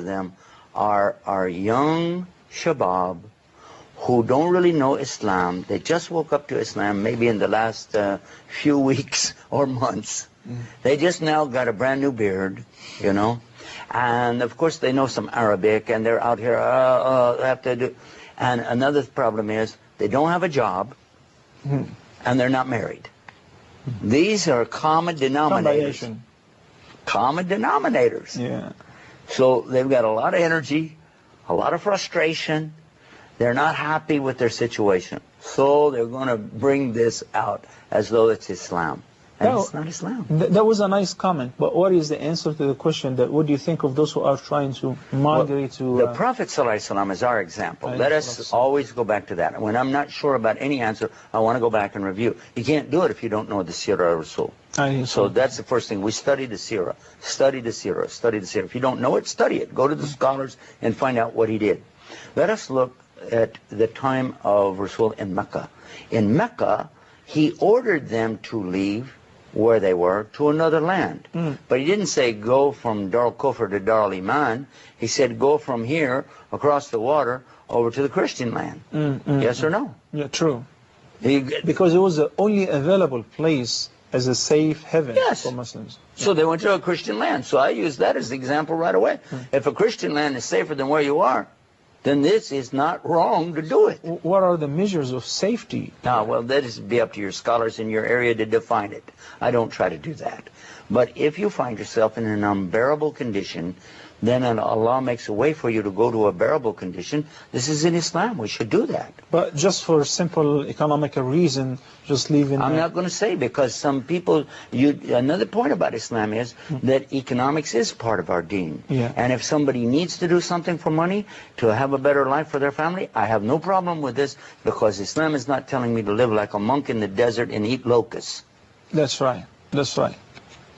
them are young shabab who don't really know Islam. They just woke up to Islam maybe in the last few weeks or months. They just now got a brand new beard, you know. And of course they know some Arabic and they're out here, have to do. And another problem is they don't have a job and they're not married. These are common denominators. Common denominators. Yeah. So they've got a lot of energy, a lot of frustration. They're not happy with their situation. So they're going to bring this out as though it's Islam. And it's not Islam. That was a nice comment. But what is the answer to the question that what do you think of those who are trying to migrate to... The Prophet _, is our example. Let us always go back to that. When I'm not sure about any answer, I want to go back and review. You can't do it if you don't know the Sirah of Rasul. So that's the first thing. We study the Sirah. Study the Sirah. Study the Sirah. If you don't know it, study it. Go to the scholars and find out what he did. Let us look at the time of Rasul in Mecca. In Mecca, he ordered them to leave where they were to another land. But he didn't say go from Dar al-Kufr to Dar al-Iman. He said go from here across the water over to the Christian land. Yes or no? Yeah, true. Because it was the only available place as a safe haven for Muslims. So they went to a Christian land. So I use that as the example right away. If a Christian land is safer than where you are, then this is not wrong to do it. What are the measures of safety? Well, that is be up to your scholars in your area to define it. I don't try to do that. But if you find yourself in an unbearable condition, then Allah makes a way for you to go to a bearable condition. This is in Islam. We should do that. But just for simple economical reason, just leaving... I'm not going to say, because some people... Another point about Islam is that economics is part of our deen. And if somebody needs to do something for money to have a better life for their family, I have no problem with this, because Islam is not telling me to live like a monk in the desert and eat locusts. That's right. That's right.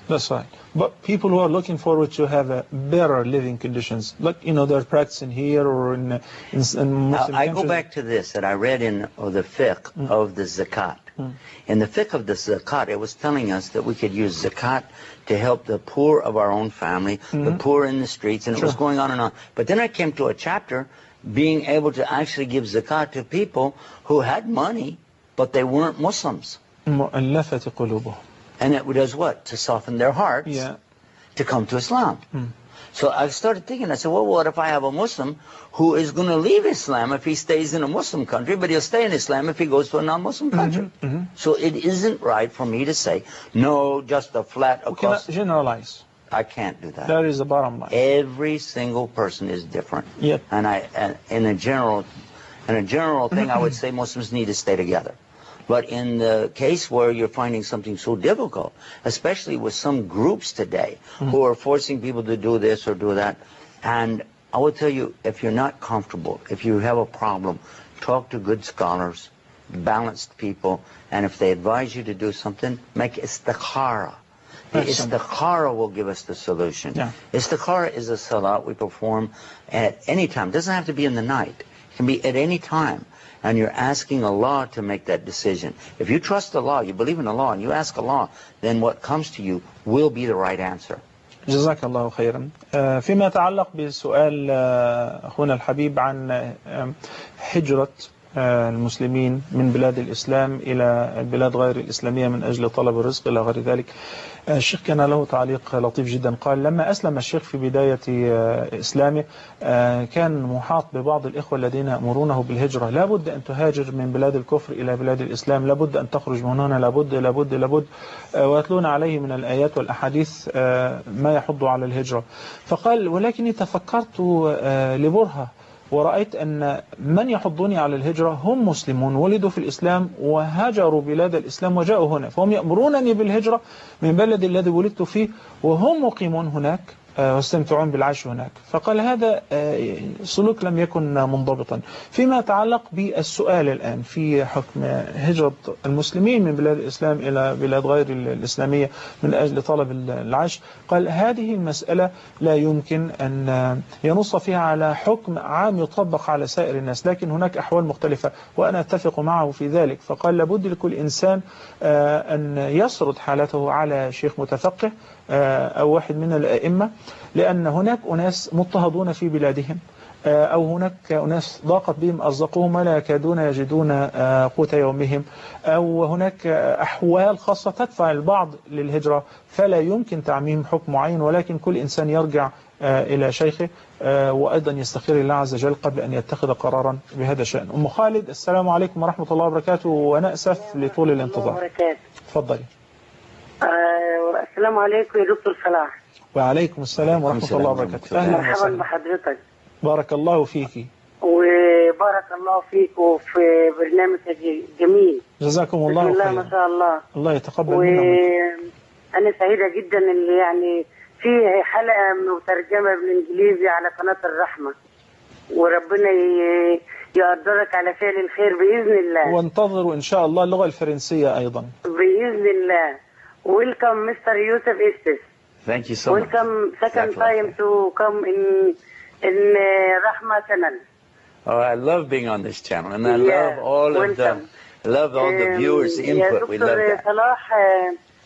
That's right. But people who are looking forward to have a better living conditions, like, they're practicing here or in Muslim I go back to this that I read in the fiqh of the zakat. In the fiqh of the zakat, it was telling us that we could use zakat to help the poor of our own family, the poor in the streets, and it was going on and on. But then I came to a chapter being able to actually give zakat to people who had money, but they weren't Muslims. مؤلفة قلوبهم. And it does what? To soften their hearts to come to Islam. So I started thinking, I said, well, what if I have a Muslim who is going to leave Islam if he stays in a Muslim country, but he'll stay in Islam if he goes to a non-Muslim country? So it isn't right for me to say, no, just a flat across. We cannot generalize. I can't do that. That is the bottom line. Every single person is different. And in a general thing, I would say Muslims need to stay together. But in the case where you're finding something so difficult, especially with some groups today who are forcing people to do this or do that, and I will tell you, if you're not comfortable, if you have a problem, talk to good scholars, balanced people, and if they advise you to do something, make istikhara. The istikhara will give us the solution. Istikhara is a salat we perform at any time. It doesn't have to be in the night. It can be at any time. And you're asking Allah to make that decision. If you trust Allah, you believe in Allah, and you ask Allah, then what comes to you will be the right answer. جزاك الله خيرا. فيما يتعلق بسؤال أخونا الحبيب عن هجرة المسلمين من بلاد الإسلام إلى البلاد غير الإسلامية من أجل طلب الرزق إلى غير ذلك، الشيخ كان له تعليق لطيف جدا. قال لما أسلم الشيخ في بداية إسلامه كان محاط ببعض الإخوة الذين يأمرونه بالهجرة، لابد أن تهاجر من بلاد الكفر إلى بلاد الإسلام، لابد أن تخرج من هنا، لابد ويتلون عليه من الآيات والأحاديث ما يحض على الهجرة. فقال ولكني تفكرت لبرهة ورأيت أن من يحضني على الهجرة هم مسلمون ولدوا في الإسلام وهاجروا بلاد الإسلام وجاءوا هنا، فهم يأمرونني بالهجرة من بلد الذي ولدت فيه وهم مقيمون هناك واستمتعون بالعيش هناك. فقال هذا سلوك لم يكن منضبطا. فيما يتعلق بالسؤال الآن في حكم هجرة المسلمين من بلاد الإسلام إلى بلاد غير الإسلامية من أجل طلب العيش، قال هذه المسألة لا يمكن أن ينص فيها على حكم عام يطبق على سائر الناس، لكن هناك أحوال مختلفة وأنا أتفق معه في ذلك. فقال لابد لكل إنسان أن يسرد حالته على شيخ متفقه أو واحد من الأئمة، لأن هناك أناس مضطهدون في بلادهم أو هناك أناس ضاقت بهم أرزاقهم ولا يكادون يجدون قوت يومهم، أو هناك أحوال خاصة تدفع البعض للهجرة، فلا يمكن تعميم حكم معين، ولكن كل إنسان يرجع إلى شيخه وأيضا يستخير الله عز وجل قبل أن يتخذ قرارا بهذا الشأن. أم خالد، السلام عليكم ورحمة الله وبركاته، وأنا أسف لطول الانتظار. تفضلي. السلام عليكم يا دكتور صلاح. وعليكم السلام ورحمة الله وبركاته. أهلا مرحبا وسهلا بحضرتك. بارك الله فيك. وبارك الله فيك وفي برنامجك جميل. جزاكم الله خيرا. بسم الله ما شاء الله. الله يتقبل منا. أنا سعيدة جدا اللي يعني في حلقة مترجمة بالإنجليزي على قناة الرحمة، وربنا يقدرك على فعل الخير بإذن الله. وانتظروا إن شاء الله اللغة الفرنسية أيضا بإذن الله. Welcome, Mr. Yusuf Estes. Thank you so much. Welcome second time to come in Rahma channel. Oh, I love being on this channel, and I love all of love all the viewers' input. We love يا دكتور that. صلاح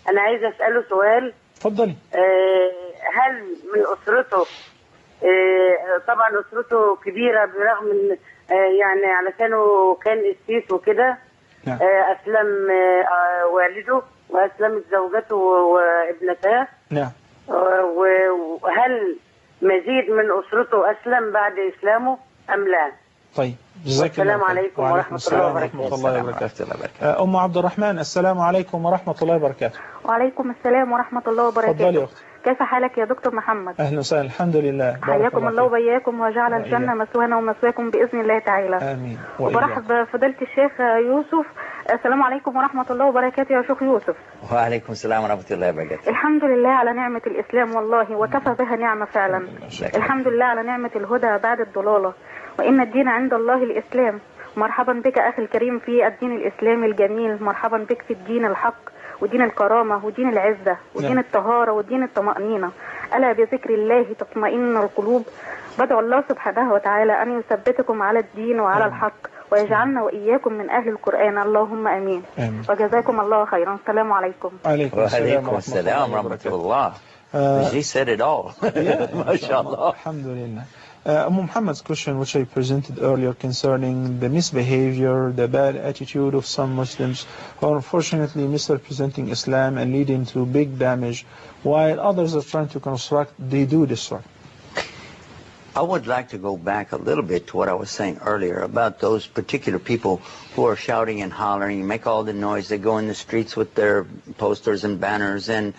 أنا عايزة أسأله سؤال. اتفضلي. هل من أسرته طبعا أسرته كبيرة برغم من يعني علشانه كان قسيس وكده أسلم والده وأسلمت زوجته وابنتاه. نعم. وهل مزيد من أسرته أسلم بعد إسلامه أم لا؟ طيب جزاك الله السلام عليكم ورحمة الله وبركاته. أم عبد الرحمن السلام عليكم ورحمة الله وبركاته. وعليكم السلام ورحمة الله وبركاته. تفضلي يا أختي. كيف حالك يا دكتور محمد؟ أهلا وسهلا الحمد لله. حياكم الله وبياكم وجعل الجنة مثوانا ومثواكم بإذن الله تعالى. آمين. وبرحب بفضيلة الشيخ يوسف. السلام عليكم ورحمة الله وبركاته يا شيخ يوسف. وعليكم السلام ورحمة الله وبركاته. الحمد لله على نعمة الإسلام والله وكفى بها نعمة فعلا. الحمد لله على نعمة الهدى بعد الضلالة وإن الدين عند الله الإسلام. مرحبا بك أخي الكريم في الدين الإسلامي الجميل. مرحبا بك في الدين الحق ودين الكرامة ودين العزة ودين الطهارة ودين الطمأنينة. ألا بذكر الله تطمئن القلوب. بدعو الله سبحانه وتعالى أن يثبتكم على الدين وعلى الحق ويجعلنا وإياكم من أهل القرآن اللهم أمين. وجزاكم الله خيرا. السلام عليكم. وعليكم السلام ورحمة الله. She said it all. MashaAllah. Alhamdulillah. Muhammad's question, which I presented earlier concerning the misbehavior, the bad attitude of some Muslims who are unfortunately misrepresenting Islam and leading to big damage, while others are trying to construct, they do destroy. I would like to go back a little bit to what I was saying earlier about those particular people who are shouting and hollering, make all the noise. They go in the streets with their posters and banners and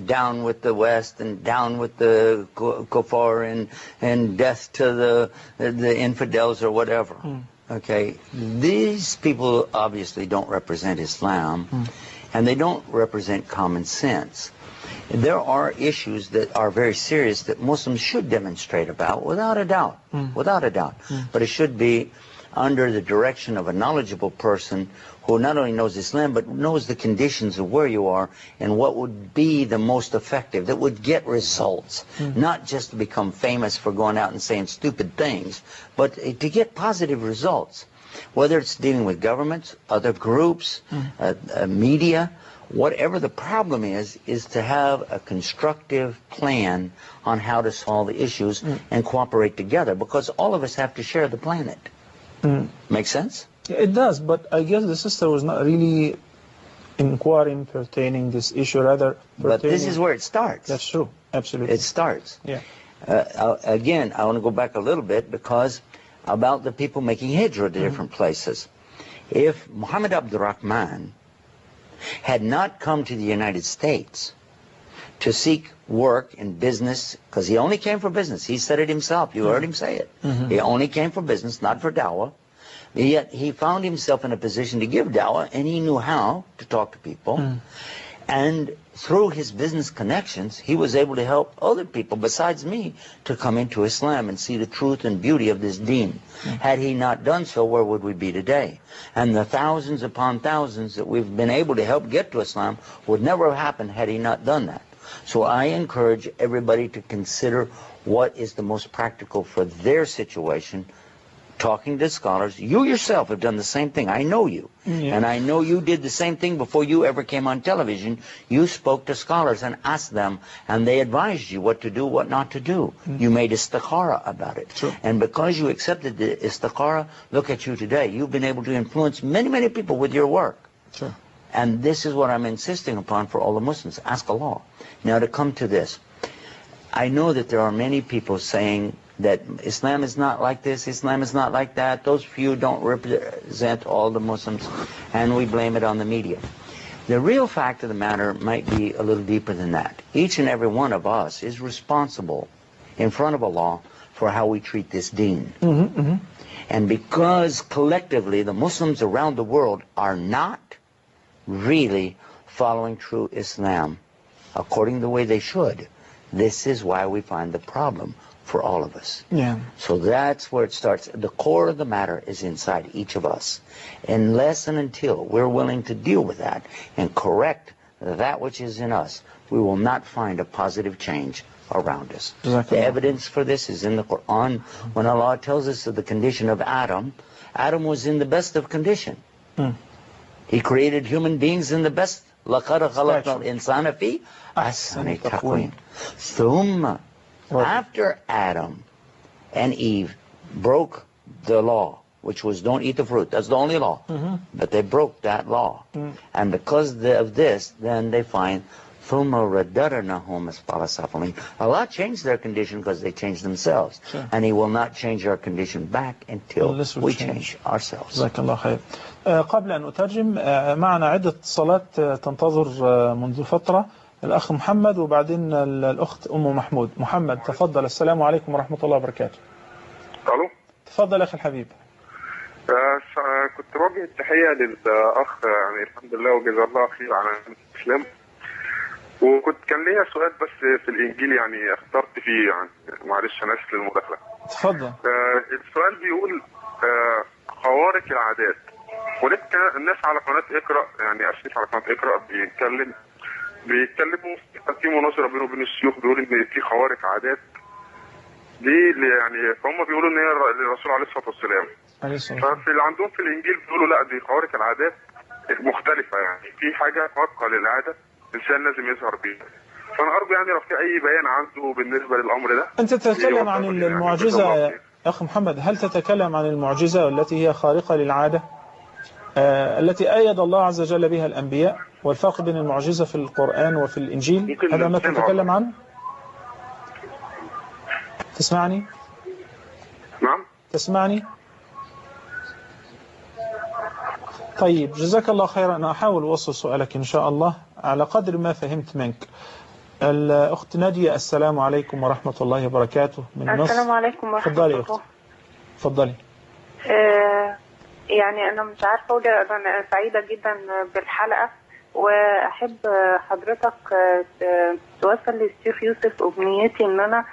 down with the West and down with the kuffar and death to the infidels or whatever. Okay, these people obviously don't represent Islam and they don't represent common sense. There are issues that are very serious that Muslims should demonstrate about, without a doubt, without a doubt. But it should be under the direction of a knowledgeable person who not only knows Islam, but knows the conditions of where you are and what would be the most effective, that would get results, not just to become famous for going out and saying stupid things, but to get positive results, whether it's dealing with governments, other groups, media. Whatever the problem is to have a constructive plan on how to solve the issues and cooperate together, because all of us have to share the planet. Make sense? It does, but I guess the sister was not really inquiring pertaining this issue, rather But this is where it starts. That's true, absolutely. It starts. Yeah. Again, I want to go back a little bit because about the people making hijrah to different places. If Muhammad Abdulrahman had not come to the United States to seek work in business, because he only came for business. He said it himself. You heard him say it. He only came for business, not for dawah. Yet he found himself in a position to give dawah, and he knew how to talk to people. And through his business connections, he was able to help other people besides me to come into Islam and see the truth and beauty of this deen. Had he not done so, where would we be today? And the thousands upon thousands that we've been able to help get to Islam would never have happened had he not done that. So I encourage everybody to consider what is the most practical for their situation. Talking to scholars, you yourself have done the same thing. I know you. And I know you did the same thing before you ever came on television. You spoke to scholars and asked them, and they advised you what to do, what not to do. You made istikhara about it. And because you accepted the istikhara, look at you today. You've been able to influence many, many people with your work. And this is what I'm insisting upon for all the Muslims. Ask Allah. Now to come to this. I know that there are many people saying that Islam is not like this, Islam is not like that. Those few don't represent all the Muslims, and we blame it on the media. The real fact of the matter might be a little deeper than that. Each and every one of us is responsible in front of Allah for how we treat this deen. And because collectively the Muslims around the world are not really following true Islam according to the way they should, this is why we find the problem for all of us. So that's where it starts. The core of the matter is inside each of us. Unless and until we're willing to deal with that and correct that which is in us, we will not find a positive change around us. The evidence for this is in the Quran when Allah tells us of the condition of Adam. Adam was in the best of condition. He created human beings in the best. لقد خلقنا الإنسان في أحسن تقويم. ثم after Adam and Eve broke the law, which was don't eat the fruit. That's the only law. But they broke that law. And because of this, then they find ثم رددناهم أسفل سافلين. Allah changed their condition because they changed themselves. Sure. And He will not change our condition back until we change ourselves. جزاك الله خير. قبل أن أترجم معنا عدة اتصالات تنتظر منذ فترة. الأخ محمد وبعدين الأخت أم محمود. محمد تفضل. السلام عليكم ورحمة الله وبركاته. ألو. تفضل أخي الحبيب. كنت بوجه التحية للأخ يعني الحمد لله وجزاه الله خير على الإسلام. كان ليا سؤال بس في الإنجيل يعني اخترت فيه يعني معلش أنا آسف للمداخلة. تفضل. السؤال بيقول خوارق العادات. ولك الناس على قناة اقرأ يعني أشرف على قناة اقرأ بيتكلموا في مناظرة بينه وبين الشيوخ بيقول إن في خوارق عادات. دي يعني هم بيقولوا إن هي للرسول عليه الصلاة والسلام. ففي اللي عندهم في الإنجيل بيقولوا لا دي خوارق العادات مختلفة يعني في حاجة خارقة للعادة الإنسان لازم يظهر بيها. فأنا أرجو يعني لو في أي بيان عنده بالنسبة للأمر ده. أنت تتكلم عن المعجزة يا أخ محمد. هل تتكلم عن المعجزة التي هي خارقة للعادة التي أيد الله عز وجل بها الأنبياء والفرق بين المعجزة في القرآن وفي الإنجيل؟ هذا ما تتكلم عنه؟ تسمعني؟ نعم. تسمعني؟ طيب جزاك الله خيرا. أنا أحاول أوصل سؤالك إن شاء الله على قدر ما فهمت منك. الأخت نادية السلام عليكم ورحمة الله وبركاته من مصر. السلام عليكم ورحمة الله. تفضلي أختي. تفضلي. يعني أنا مش عارفة أنا سعيدة جدا بالحلقة وأحب حضرتك توصل للشيخ يوسف أمنيتي إن أنا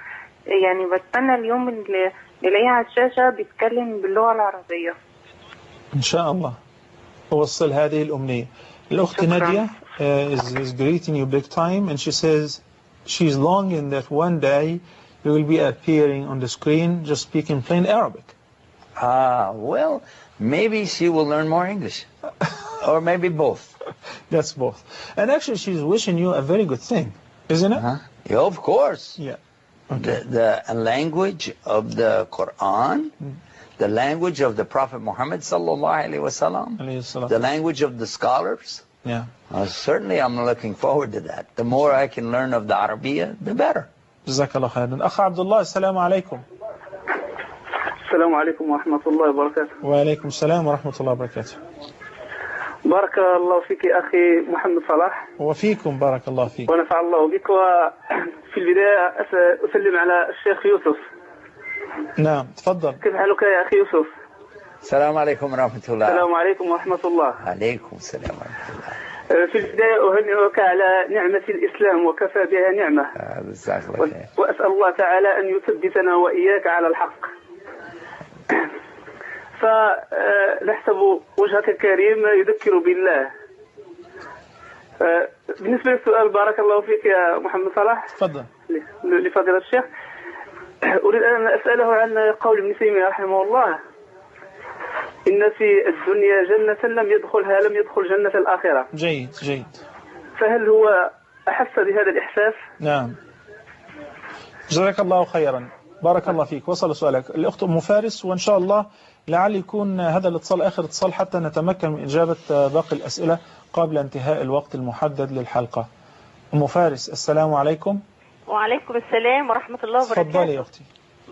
يعني بستنى اليوم اللي نلاقيه على الشاشة بيتكلم باللغة العربية. إن شاء الله أوصل هذه الأمنية. الأخت نادية is greeting you big time and she says she's longing that one day you will be appearing on the screen just speaking plain Arabic. Well, maybe she will learn more English. Or maybe both. That's both. And actually she's wishing you a very good thing, isn't it? Yeah, of course. Yeah. Okay. The language of the Quran, the language of the Prophet Muhammad sallallahu alaihi wasallam, the language of the scholars. Yeah. Certainly I'm looking forward to that. The more I can learn of the Arabiya, the better. جزاك الله خيرا. أخ عبد الله السلام عليكم. السلام عليكم ورحمة الله وبركاته. وعليكم السلام ورحمة الله وبركاته. بارك الله فيك أخي محمد صلاح. وفيكم بارك الله فيك. ونفع الله بك. وفي البداية أسلم على الشيخ يوسف. نعم تفضل. كيف حالك يا أخي يوسف؟ السلام عليكم ورحمة الله. السلام عليكم ورحمة الله. عليكم السلام ورحمة الله. في البداية أهنئك على نعمة الإسلام وكفى بها نعمة. وأسأل الله تعالى أن يثبتنا وإياك على الحق. فنحسب وجهك الكريم يذكر بالله. بالنسبة للسؤال بارك الله فيك يا محمد صلاح. تفضل. لفضيلة الشيخ أريد أن أسأله عن قول ابن تيمية رحمه الله إن في الدنيا جنة لم يدخل جنة الآخرة. جيد جيد. فهل هو أحس بهذا الإحساس؟ نعم. جزاك الله خيرا. بارك الله فيك. وصل سؤالك. الأخت أم فارس وإن شاء الله لعل يكون هذا الاتصال آخر اتصال حتى نتمكن من إجابة باقي الأسئلة قبل انتهاء الوقت المحدد للحلقة. أم فارس السلام عليكم. وعليكم السلام ورحمة الله وبركاته. تفضلي يا أختي.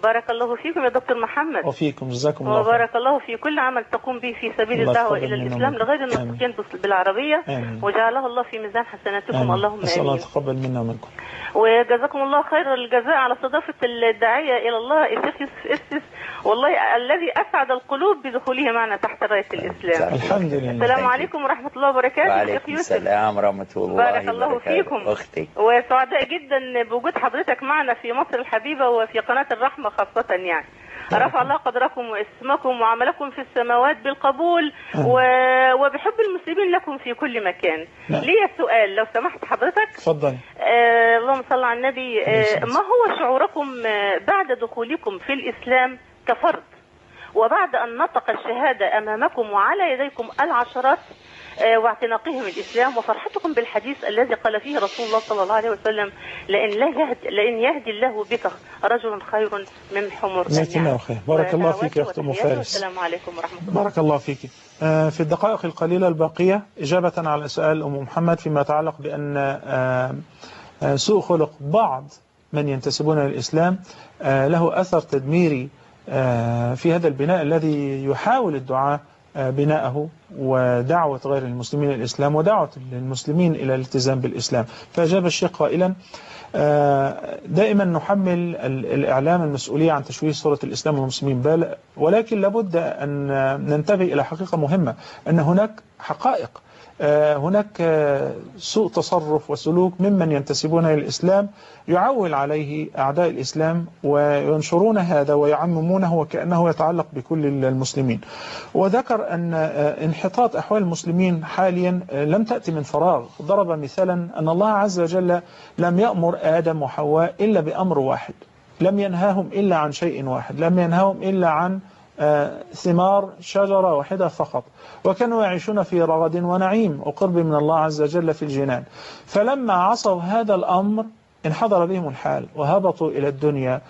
بارك الله فيكم يا دكتور محمد. وفيكم جزاكم الله خير. وبارك الله في كل عمل تقوم به في سبيل الدعوة إلى الإسلام لغير الناطقين بالعربية. وجعله الله في ميزان حسناتكم. اللهم آمين. أسأل الله يتقبل منا ومنكم. وجزاكم الله خير الجزاء على استضافة الداعية إلى الله الشيخ يوسف اسtes والله الذي أسعد القلوب بدخوله معنا تحت راية الإسلام. الحمد لله. السلام عليكم ورحمة الله وبركاته. وعليكم السلام ورحمة الله بارك الله فيكم. أختي. وسعداء جدا بوجود حضرتك معنا في مصر الحبيبة وفي قناة الرحمة خاصة يعني. رفع الله قدركم واسمكم وعملكم في السماوات بالقبول وبحب المسلمين لكم في كل مكان. لي سؤال لو سمحت حضرتك. تفضل. اللهم صل على النبي. ما هو شعوركم بعد دخولكم في الإسلام كفرد وبعد أن نطق الشهادة أمامكم وعلى يديكم العشرات واعتناقهم الإسلام وفرحتكم بالحديث الذي قال فيه رسول الله صلى الله عليه وسلم لئن يهدي الله بك رجل خير من حمر النعم. بارك الله فيك يا أخت أم فارس. والسلام عليكم ورحمة الله. بارك الله فيك. في الدقائق القليلة الباقية إجابة على سؤال أم محمد فيما يتعلق بأن سوء خلق بعض من ينتسبون للإسلام له أثر تدميري في هذا البناء الذي يحاول الدعاء بناءه ودعوة غير المسلمين الإسلام ودعوة المسلمين إلى الالتزام بالإسلام. فأجاب الشيخ قائلا دائما نحمل الإعلام المسؤولية عن تشويه صورة الإسلام والمسلمين، ولكن لابد أن ننتبه إلى حقيقة مهمة، أن هناك حقائق، هناك سوء تصرف وسلوك ممن ينتسبون إلى الإسلام يعول عليه أعداء الإسلام وينشرون هذا ويعممونه وكأنه يتعلق بكل المسلمين. وذكر أن انحطاط أحوال المسلمين حاليا لم تأتي من فراغ. ضرب مثالا أن الله عز وجل لم يأمر آدم وحواء إلا بأمر واحد، لم ينهاهم إلا عن شيء واحد، لم ينهاهم إلا عن ثمار شجرة واحدة فقط، وكانوا يعيشون في رغد ونعيم وقرب من الله عز وجل في الجنان. فلما عصوا هذا الأمر انحدر بهم الحال وهبطوا إلى الدنيا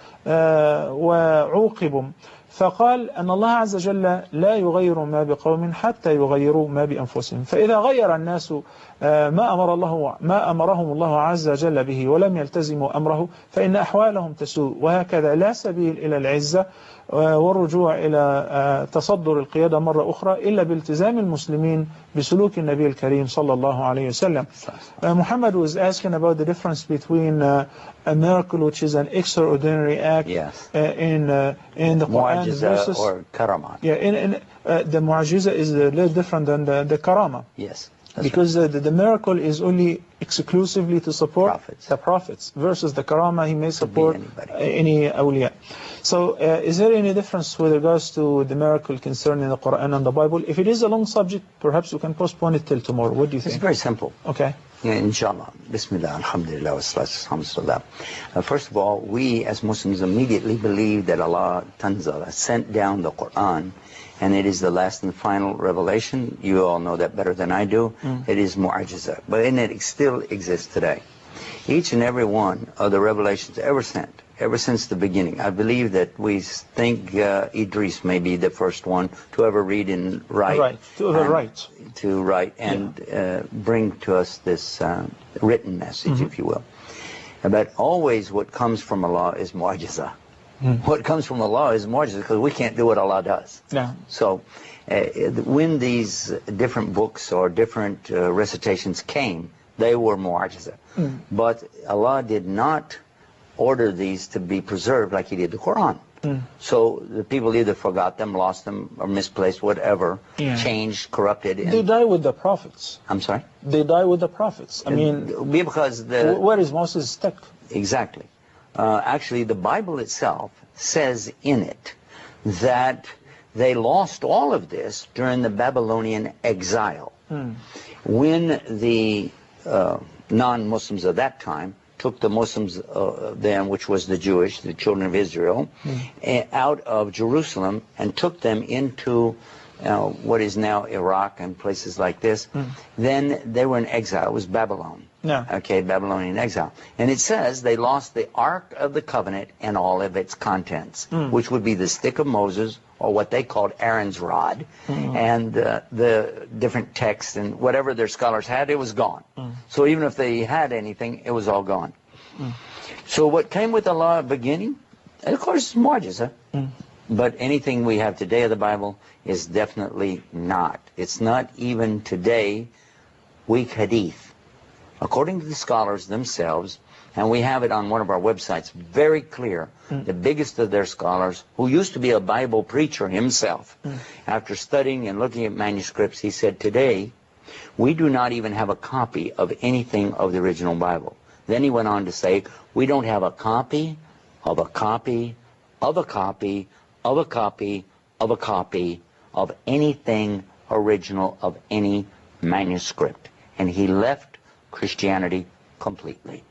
وعوقبوا. فقال أن الله عز وجل لا يغير ما بقوم حتى يغيروا ما بأنفسهم. فإذا غير الناس ما أمرهم الله عز وجل به ولم يلتزموا أمره فإن أحوالهم تسوء. وهكذا لا سبيل إلى العزة والرجوع إلى تصدر القيادة مرة أخرى إلا بالتزام المسلمين بسلوك النبي الكريم صلى الله عليه وسلم. Muhammad was asking about the difference between a miracle which is an extraordinary act in the Quran versus or karamat. The mu'ajiza is a little different than the karama. Yes. Because the miracle is only exclusively to support the prophets versus the karama he may support any awliya. So is there any difference with regards to the miracle concerning the Quran and the Bible? If it is a long subject, perhaps we can postpone it till tomorrow. What do you think? It's very simple. Okay. Inshallah. Bismillah, alhamdulillah, wa salatu. First of all, we as Muslims immediately believe that Allah Tanzala sent down the Quran, and it is the last and final revelation. You all know that better than I do. It is mu'ajiza, but it still exists today. Each and every one of the revelations ever sent, ever since the beginning. I believe that we think Idris may be the first one to ever read and write. To write and bring to us this written message, if you will. But always what comes from Allah is mu'ajiza. What comes from Allah is mu'ajiza because we can't do what Allah does. So when these different books or different recitations came, they were mu'ajiza. But Allah did not order these to be preserved like He did the Quran. So the people either forgot them, lost them, or misplaced, whatever, changed, corrupted. They die with the prophets. I'm sorry? They die with the prophets. I mean, because where is Moses stuck? Exactly. Actually, the Bible itself says in it that they lost all of this during the Babylonian exile. When the non-Muslims of that time took the Muslims then, which was the Jewish, the children of Israel, out of Jerusalem and took them into what is now Iraq and places like this, then they were in exile. It was Babylon. Okay, Babylonian exile. And it says they lost the Ark of the Covenant and all of its contents, which would be the stick of Moses, or what they called Aaron's rod, and the different texts and whatever their scholars had, it was gone. So even if they had anything, it was all gone. So what came with Allah at the beginning, and of course, it's mu'ajiza. But anything we have today of the Bible is definitely not. It's not even today weak hadith. According to the scholars themselves, and we have it on one of our websites, very clear, the biggest of their scholars, who used to be a Bible preacher himself, after studying and looking at manuscripts, he said, today, we do not even have a copy of anything of the original Bible. Then he went on to say, we don't have a copy of a copy of a copy of a copy of a copy of anything original of any manuscript. And he left Christianity completely.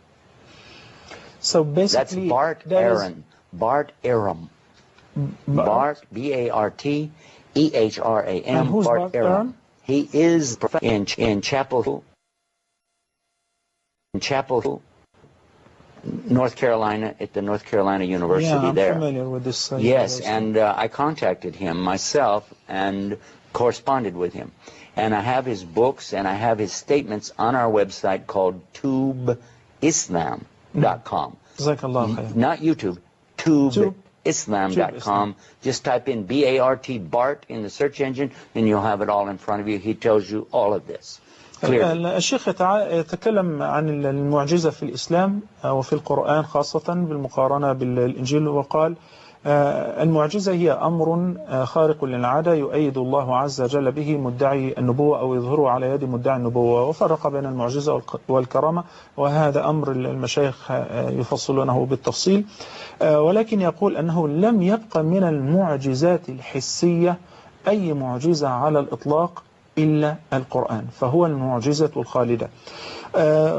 So basically, that's Bart Aram. Bart, B-A-R-T-E-H-R-A-M. And who's Bart Aaron? He is in Chapel, North Carolina, at the North Carolina University there. I'm familiar with this. Yes, and I contacted him myself and corresponded with him. And I have his books and I have his statements on our website called tubeislam.com. Not YouTube, tubeislam.com. Just type in B-A-R-T, Bart, in the search engine, and you'll have it all in front of you. He tells you all of this. الشيخ يتكلم عن المعجزة في الإسلام وفي القرآن خاصة بالمقارنة بالإنجيل، وقال المعجزة هي أمر خارق للعادة يؤيد الله عز وجل به مدعي النبوة أو يظهره على يد مدعي النبوة، وفرق بين المعجزة والكرامة، وهذا أمر المشايخ يفصلونه بالتفصيل. ولكن يقول أنه لم يبقى من المعجزات الحسية أي معجزة على الإطلاق إلا القرآن، فهو المعجزة الخالدة.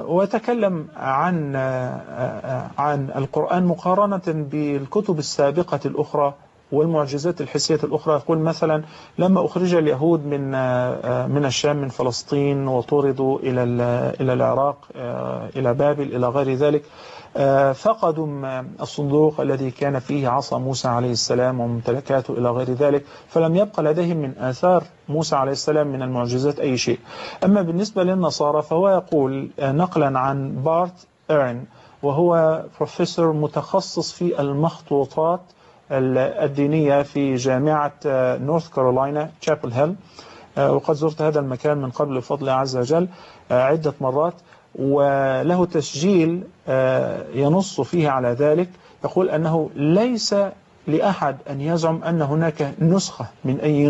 وتكلم عن القرآن مقارنة بالكتب السابقة الأخرى والمعجزات الحسية الأخرى. يقول مثلا لما أخرج اليهود من الشام من فلسطين وطردوا إلى العراق إلى بابل إلى غير ذلك، فقدوا الصندوق الذي كان فيه عصا موسى عليه السلام وممتلكاته إلى غير ذلك، فلم يبقى لديهم من آثار موسى عليه السلام من المعجزات أي شيء. أما بالنسبة للنصارى فهو يقول نقلا عن بارت إيرن، وهو بروفيسور متخصص في المخطوطات الدينية في جامعة نورث كارولاينا تشابل هيل، وقد زرت هذا المكان من قبل بفضل عز وجل عدة مرات، وله تسجيل ينص فيه على ذلك. يقول أنه ليس لأحد أن يزعم أن هناك نسخة من أي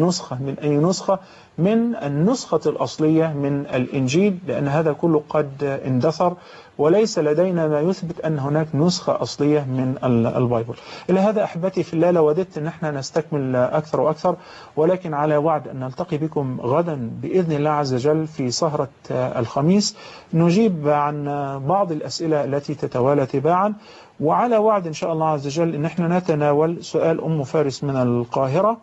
نسخة من النسخة الأصلية من الإنجيل، لأن هذا كله قد اندثر، وليس لدينا ما يثبت أن هناك نسخة أصلية من البايبل. إلى هذا أحبتي في الله، لوددت أن احنا نستكمل أكثر وأكثر، ولكن على وعد أن نلتقي بكم غدا بإذن الله عز وجل في سهرة الخميس نجيب عن بعض الأسئلة التي تتوالى تباعا، وعلى وعد إن شاء الله عز وجل أن احنا نتناول سؤال أم فارس من القاهرة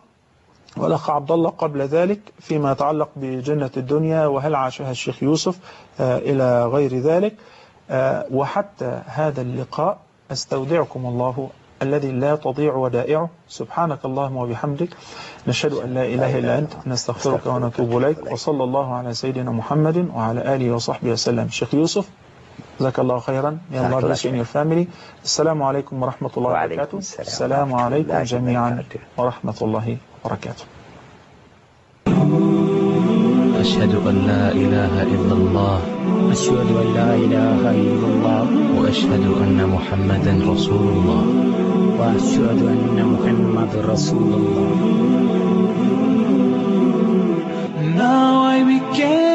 والأخ عبد الله قبل ذلك فيما يتعلق بجنة الدنيا وهل عاشها الشيخ يوسف إلى غير ذلك. وحتى هذا اللقاء أستودعكم الله الذي لا تضيع ودائعه. سبحانك اللهم وبحمدك، نشهد أن لا إله إلا أنت، نستغفرك ونتوب إليك، وصلى الله على سيدنا محمد وعلى آله وصحبه وسلم. الشيخ يوسف جزاك الله خيرا. May Allah bless you and your family. السلام عليكم ورحمة الله وبركاته. السلام عليكم جميعا ورحمة الله وبركاته. أشهد أن لا إله إلا الله. أشهد أن لا إله إلا الله. وأشهد أن محمدا رسول الله. وأشهد أن محمد رسول الله. Now I became